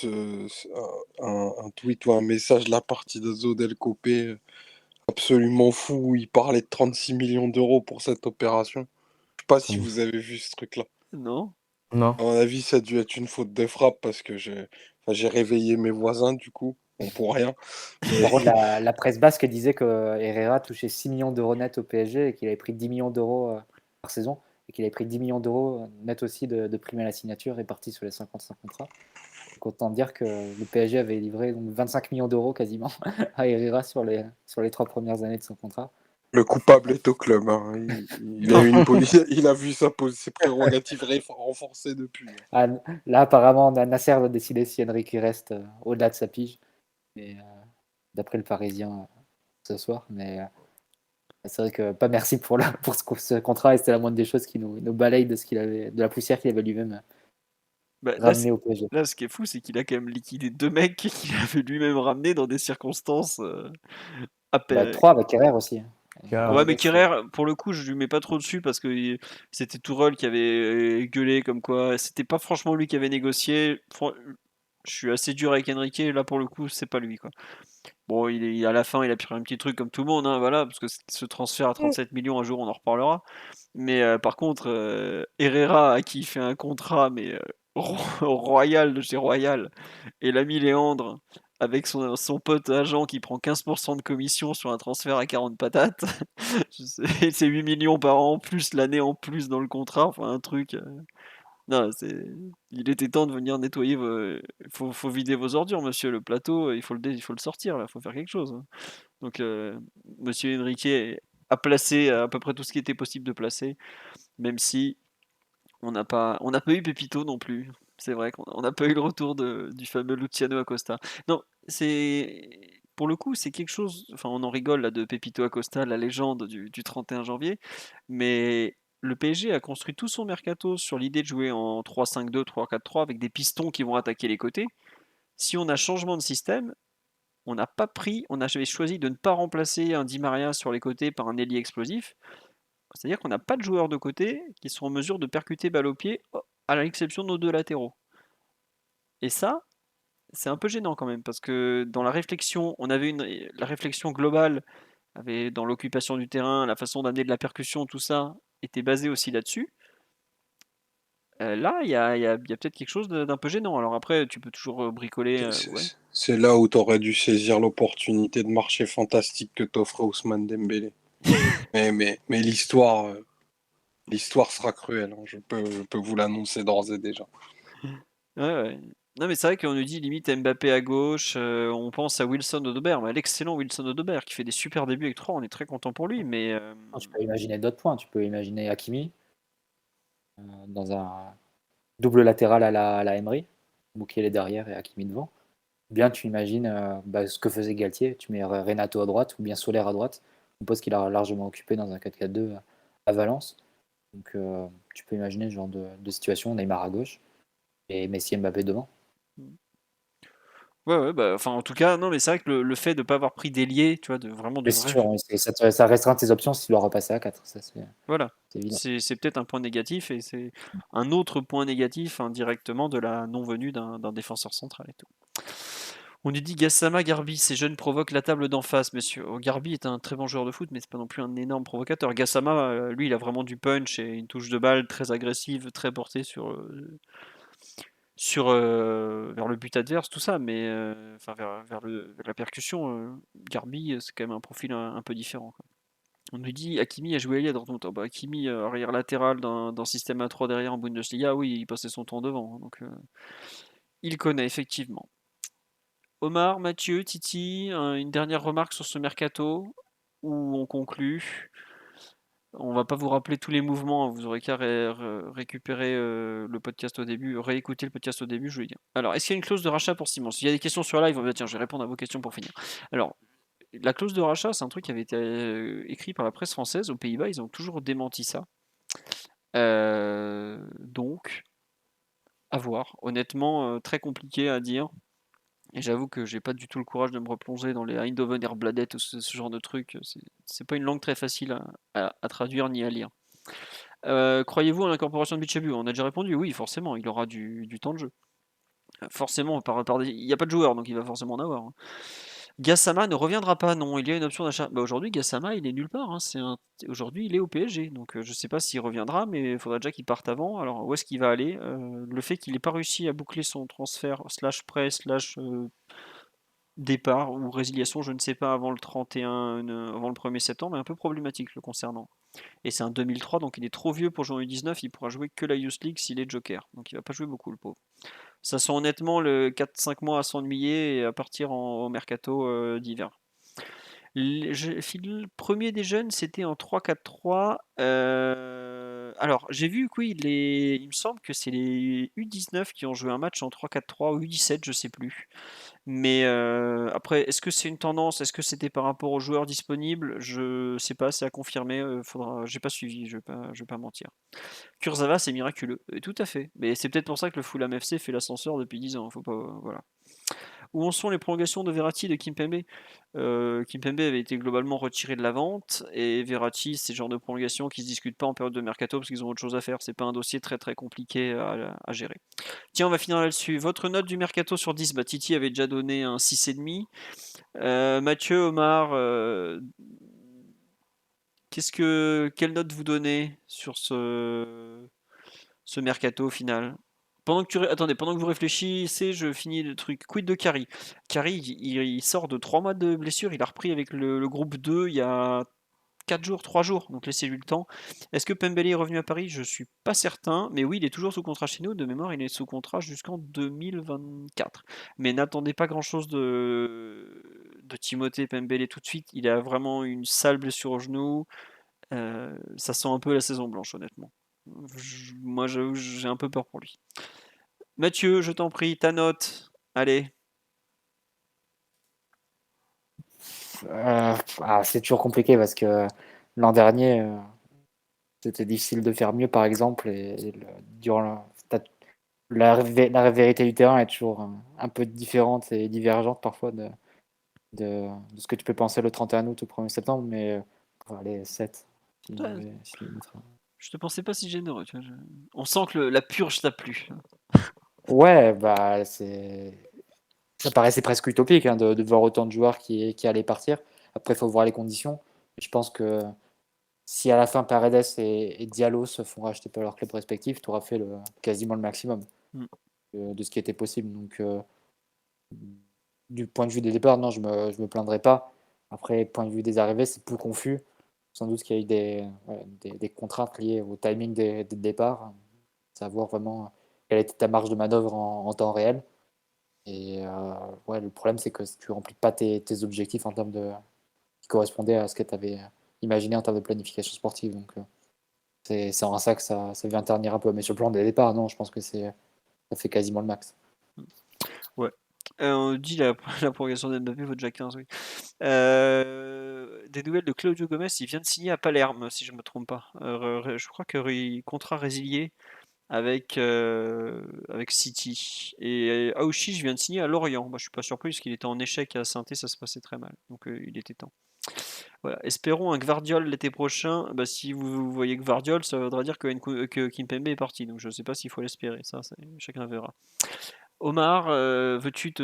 un tweet ou un message de la partie de Zodel Copé absolument fou où il parlait de 36 millions d'euros pour cette opération. Je sais pas si vous avez vu ce truc-là. Non? Non. À mon avis, ça a dû être une faute de frappe parce que j'ai réveillé mes voisins du coup. Bon, pour rien. Mais Par contre, la presse basque disait que Herrera touchait 6 millions d'euros net au PSG et qu'il avait pris 10 millions d'euros par saison et qu'il avait pris 10 millions d'euros net aussi de primes à la signature répartis sur les 55 contrats. Donc, autant dire que le PSG avait livré donc 25 millions d'euros quasiment à Herrera sur les 3 premières années de son contrat. le coupable est au club, hein. Il a vu ses prérogatives renforcées depuis. Ah, là, apparemment, Nasser va décider si Enrique reste au-delà de sa pige. Et, d'après le Parisien ce soir. Mais c'est vrai que pas merci pour ce contrat, et c'était la moindre des choses qui nous balaye de la poussière qu'il avait lui-même Là, ramené au PSG. là, ce qui est fou, c'est qu'il a quand même liquidé 2 mecs qu'il avait lui-même ramenés dans des circonstances Bah, 3 avec Kerrer aussi. Ouais, mais Paredes, Kerrer, pour le coup, je lui mets pas trop dessus parce que c'était Tourelle qui avait gueulé comme quoi c'était pas franchement lui qui avait négocié. Je suis assez dur avec Enrique, là pour le coup, c'est pas lui quoi. Bon, à la fin, il a pris un petit truc comme tout le monde, hein, voilà, parce que ce transfert à 37 millions un jour, on en reparlera. Mais par contre, Herrera, à qui il fait un contrat, mais royal de chez Royal, et l'ami Léandre, avec son pote agent qui prend 15% de commission sur un transfert à 40 patates, c'est 8 millions par an en plus, l'année en plus dans le contrat, enfin un truc. Non, il était temps de venir nettoyer. Faut vider vos ordures, monsieur. Le plateau, il faut le sortir là. Faut faire quelque chose, hein. Donc, monsieur Enrique a placé à peu près tout ce qui était possible de placer, même si on n'a pas eu Pepito non plus. C'est vrai qu'on n'a pas eu le retour du fameux Luciano Acosta. Non, pour le coup, c'est quelque chose. Enfin, on en rigole là de Pepito Acosta, la légende du 31 janvier, mais le PSG a construit tout son mercato sur l'idée de jouer en 3-5-2, 3-4-3 avec des pistons qui vont attaquer les côtés. Si on a changement de système, on avait choisi de ne pas remplacer un Di Maria sur les côtés par un ailier explosif. C'est-à-dire qu'on n'a pas de joueurs de côté qui sont en mesure de percuter balle au pied, à l'exception de nos deux latéraux. Et ça, c'est un peu gênant quand même, parce que dans la réflexion, la réflexion globale avait dans l'occupation du terrain, la façon d'amener de la percussion, tout ça était basé aussi là-dessus. Là, il y a peut-être quelque chose d'un peu gênant. Alors après, tu peux toujours bricoler, ouais. C'est là où tu aurais dû saisir l'opportunité de marché fantastique que t'offrait Ousmane Dembélé. Mais l'histoire sera cruelle, hein. Je peux vous l'annoncer d'ores et déjà. Ouais, ouais. Non, mais c'est vrai qu'on nous dit limite Mbappé à gauche, on pense à Wilson Odobert, mais l'excellent Wilson Odobert qui fait des super débuts avec 3, on est très content pour lui, mais Tu peux imaginer d'autres points. Tu peux imaginer Hakimi dans un double latéral à la Emery, Mukiele derrière et Hakimi devant. Ou bien tu imagines ce que faisait Galtier, tu mets Renato à droite ou bien Soler à droite, un poste qu'il a largement occupé dans un 4-4-2 à Valence. Donc tu peux imaginer ce genre de situation, Neymar à gauche et Messi et Mbappé devant. ouais, ouais, bah, enfin, en tout cas, non, mais c'est vrai que le fait de ne pas avoir pris d'ailier, tu vois, de vraiment de Mais c'est vrai. sûr, oui, ça restreint tes options si tu dois repasser à 4, ça Voilà. c'est évident. C'est peut-être un point négatif et c'est un autre point négatif indirectement de la non-venue d'un défenseur central et tout. On nous dit Gassama Garbi, ces jeunes provoquent la table d'en face, monsieur. Oh, Garbi est un très bon joueur de foot, mais c'est pas non plus un énorme provocateur. Gassama, lui, il a vraiment du punch et une touche de balle très agressive, très portée vers le but adverse, tout ça, mais enfin vers la percussion. Garbi, c'est quand même un profil un peu différent, quoi. On nous dit Hakimi a joué allié à Dortmund. Oh, bah, Hakimi, arrière latéral d'un système à 3 derrière en Bundesliga, oui, il passait son temps devant, hein, donc il connaît effectivement. Omar, Mathieu, Titi, une dernière remarque sur ce mercato où on conclut. On va pas vous rappeler tous les mouvements, hein, vous aurez qu'à récupérer le podcast au début, réécouter le podcast au début, je veux dire. Alors, est-ce qu'il y a une clause de rachat pour Simon? S'il y a des questions sur live, tiens, je vais répondre à vos questions pour finir. Alors, la clause de rachat, c'est un truc qui avait été écrit par la presse française aux Pays-Bas, ils ont toujours démenti ça. Donc, à voir. Honnêtement, très compliqué à dire. Et j'avoue que j'ai pas du tout le courage de me replonger dans les Eindhoven Erbladet ou ce genre de trucs. C'est pas une langue très facile à traduire ni à lire. Croyez-vous à l'incorporation de Bichabu? On a déjà répondu, oui, forcément, il aura du temps de jeu. Forcément, il n'y a pas de joueur, donc il va forcément en avoir, hein. Gassama ne reviendra pas, non, il y a une option d'achat. Bah, aujourd'hui, Gassama, il est nulle part, hein. Aujourd'hui, il est au PSG, donc je sais pas s'il reviendra, mais il faudra déjà qu'il parte avant. Alors, où est-ce qu'il va aller? Le fait qu'il n'ait pas réussi à boucler son transfert slash prêt slash départ ou résiliation, je ne sais pas, avant le 31, avant le 1er septembre, est un peu problématique le concernant. Et c'est un 2003, donc il est trop vieux pour jouer en U19, il pourra jouer que la Youth League s'il est joker. Donc il va pas jouer beaucoup, le pauvre. Ça sent honnêtement le 4-5 mois à s'ennuyer et à partir au mercato d'hiver. Le premier des jeunes, c'était en 3-4-3. Alors, j'ai vu que oui, il me semble que c'est les U19 qui ont joué un match en 3-4-3 ou U17, je sais plus. Mais après, est-ce que c'est une tendance? Est-ce que c'était par rapport aux joueurs disponibles? Je sais pas, c'est à confirmer. J'ai pas suivi, je vais pas mentir. Kurzawa, c'est miraculeux. Tout à fait. Mais c'est peut-être pour ça que le Fulham FC fait l'ascenseur depuis 10 ans. Faut pas, voilà. Où en sont les prolongations de Verratti et de Kimpembe? Kimpembe avait été globalement retiré de la vente et Verratti, c'est le genre de prolongation qui se discute pas en période de mercato parce qu'ils ont autre chose à faire. C'est pas un dossier très très compliqué à gérer. Tiens, on va finir là-dessus. Votre note du mercato sur 10, bah, Titi avait déjà donné un 6,5. Mathieu, Omar, quelle note vous donnez sur ce mercato au final? Attendez, pendant que vous réfléchissez, je finis le truc. Quid de Carry? Carry, il sort de 3 mois de blessure. Il a repris avec le groupe 2 il y a 4 jours, 3 jours. Donc laissez-lui le temps. Est-ce que Pembele est revenu à Paris? Je suis pas certain. Mais oui, il est toujours sous contrat chez nous. De mémoire, il est sous contrat jusqu'en 2024. Mais n'attendez pas grand-chose de Timothée Pembele tout de suite. Il a vraiment une sale blessure au genou. Ça sent un peu la saison blanche, honnêtement. Moi, j'avoue, j'ai un peu peur pour lui. Mathieu, je t'en prie, ta note. Allez. C'est toujours compliqué parce que l'an dernier, c'était difficile de faire mieux, par exemple, et la vérité du terrain est toujours un peu différente et divergente parfois de ce que tu peux penser le 31 août ou 1er septembre, mais allez, 7. s'il le mettra. Je te pensais pas si généreux. Tu vois, on sent que la purge t'a plu. Ouais, bah, ça paraissait presque utopique hein, de voir autant de joueurs qui allaient partir. Après, il faut voir les conditions. Je pense que si à la fin Paredes et Diallo se font racheter par leurs clubs respectifs, tu auras fait quasiment le maximum Mm. de ce qui était possible. Donc, du point de vue des départs, non, je me plaindrai pas. Après, point de vue des arrivées, c'est plus confus. Sans doute qu'il y a eu des contraintes liées au timing des départs. Savoir vraiment quelle était ta marge de manœuvre en temps réel. Et ouais, le problème, c'est que tu remplis pas tes objectifs en termes qui correspondaient à ce que tu avais imaginé en termes de planification sportive. Donc, c'est en ça que ça vient ternir un peu. Mais sur le plan des départs, non, je pense que ça fait quasiment le max. Ouais. On dit la progression d'Mbappé vaut déjà 15, oui. Des nouvelles de Claudio Gomez, il vient de signer à Palerme, si je me trompe pas. Je crois que contrat résilié avec City. Et Aouchiche vient de signer à Lorient. Moi, je suis pas surpris parce qu'il était en échec à Saint-Étienne, ça se passait très mal. Donc il était temps. Voilà. Espérons un Gvardiol l'été prochain. Bah, si vous voyez Gvardiol, ça voudra dire que Kimpembe est parti. Donc je sais pas s'il faut l'espérer. Ça, chacun verra. Omar, veux-tu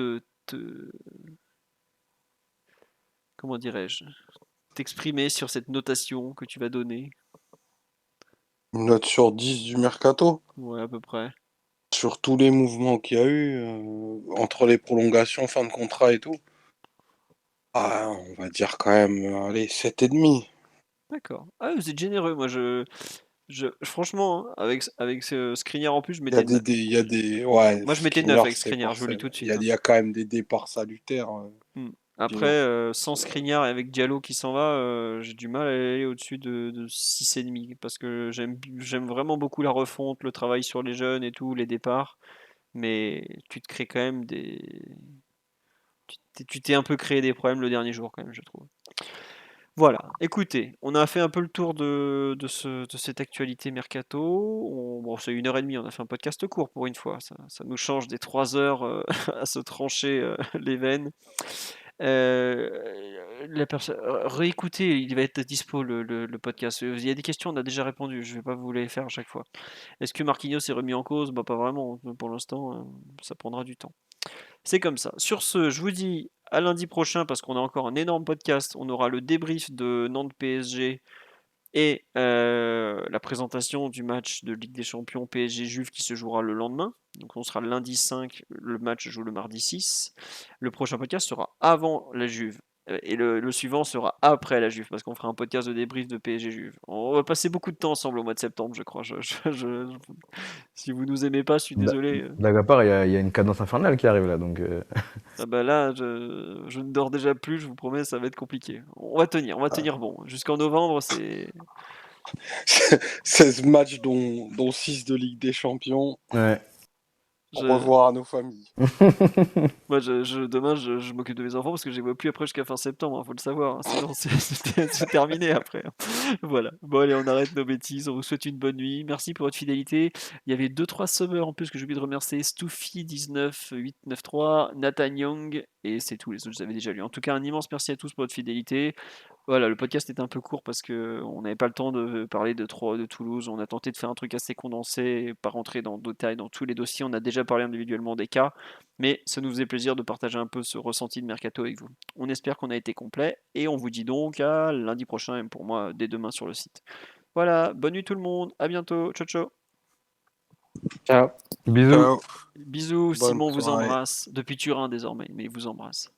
comment dirais-je, t'exprimer sur cette notation que tu vas donner? Une note sur 10 du mercato. Ouais, à peu près. Sur tous les mouvements qu'il y a eu, entre les prolongations, fin de contrat et tout. Ah, on va dire quand même, allez, 7,5. D'accord. Ah, vous êtes généreux. Moi, franchement, hein, avec ce Skriniar en plus, je Il y a mettais des, 9. des- il y a des, ouais, Moi, je mettais 9 Skriniar, avec c'est Skriniar, je vous le dis parfait. tout de Il y suite, a, hein. il y a quand même des départs salutaires. Hmm. Après, Dis-moi. sans Skriniar et avec Diallo qui s'en va, j'ai du mal à aller au-dessus de 6,5 parce que j'aime vraiment beaucoup la refonte, le travail sur les jeunes et tout, les départs. Mais tu te crées quand même tu t'es un peu créé des problèmes le dernier jour quand même, je trouve. Voilà, écoutez, on a fait un peu le tour de cette actualité mercato. Bon, c'est 1 heure et demie, on a fait un podcast court pour une fois. Ça nous change des 3 heures à se trancher les veines. Réécoutez, il va être dispo le podcast. Il y a des questions, on a déjà répondu. Je vais pas vous les faire à chaque fois. Est-ce que Marquinhos est remis en cause? Bah, pas vraiment. Pour l'instant, ça prendra du temps. C'est comme ça. Sur ce, je vous dis à lundi prochain parce qu'on a encore un énorme podcast. On aura le débrief de Nantes PSG et la présentation du match de Ligue des Champions PSG Juve qui se jouera le lendemain. Donc on sera le lundi 5, le match joue le mardi 6. Le prochain podcast sera avant la Juve. Et le suivant sera après la Juve, parce qu'on fera un podcast de débrief de PSG Juve. On va passer beaucoup de temps ensemble au mois de septembre, je crois. Si vous nous aimez pas, je suis désolé. Blague à part, il y a une cadence infernale qui arrive là, donc Ah bah là, je ne dors déjà plus, je vous promets, ça va être compliqué. On va tenir bon. Jusqu'en novembre, c'est. 16 matchs, dont 6 de Ligue des Champions. ouais. Au Je- revoir à nos familles. Moi, demain, je m'occupe de mes enfants parce que je les vois plus après jusqu'à fin septembre, hein, faut le savoir, hein. Sinon, c'est terminé après, hein. Voilà. Bon, allez, on arrête nos bêtises. On vous souhaite une bonne nuit. Merci pour votre fidélité. Il y avait 2-3 subbers en plus que j'ai oublié de remercier. Stoufi19893, Nathan Young, et c'est tout. Les autres, je les avais déjà lus. En tout cas, un immense merci à tous pour votre fidélité. Voilà, le podcast était un peu court parce que on n'avait pas le temps de parler de Toulouse. On a tenté de faire un truc assez condensé, et pas rentrer dans le détail dans tous les dossiers. On a déjà parlé individuellement des cas, mais ça nous faisait plaisir de partager un peu ce ressenti de mercato avec vous. On espère qu'on a été complet et on vous dit donc à lundi prochain et pour moi dès demain sur le site. Voilà, bonne nuit tout le monde, à bientôt, ciao ciao. Ciao. Bisous. Ciao. Bisous, Bonne Simon vous soirée. embrasse, depuis Turin désormais, mais il vous embrasse.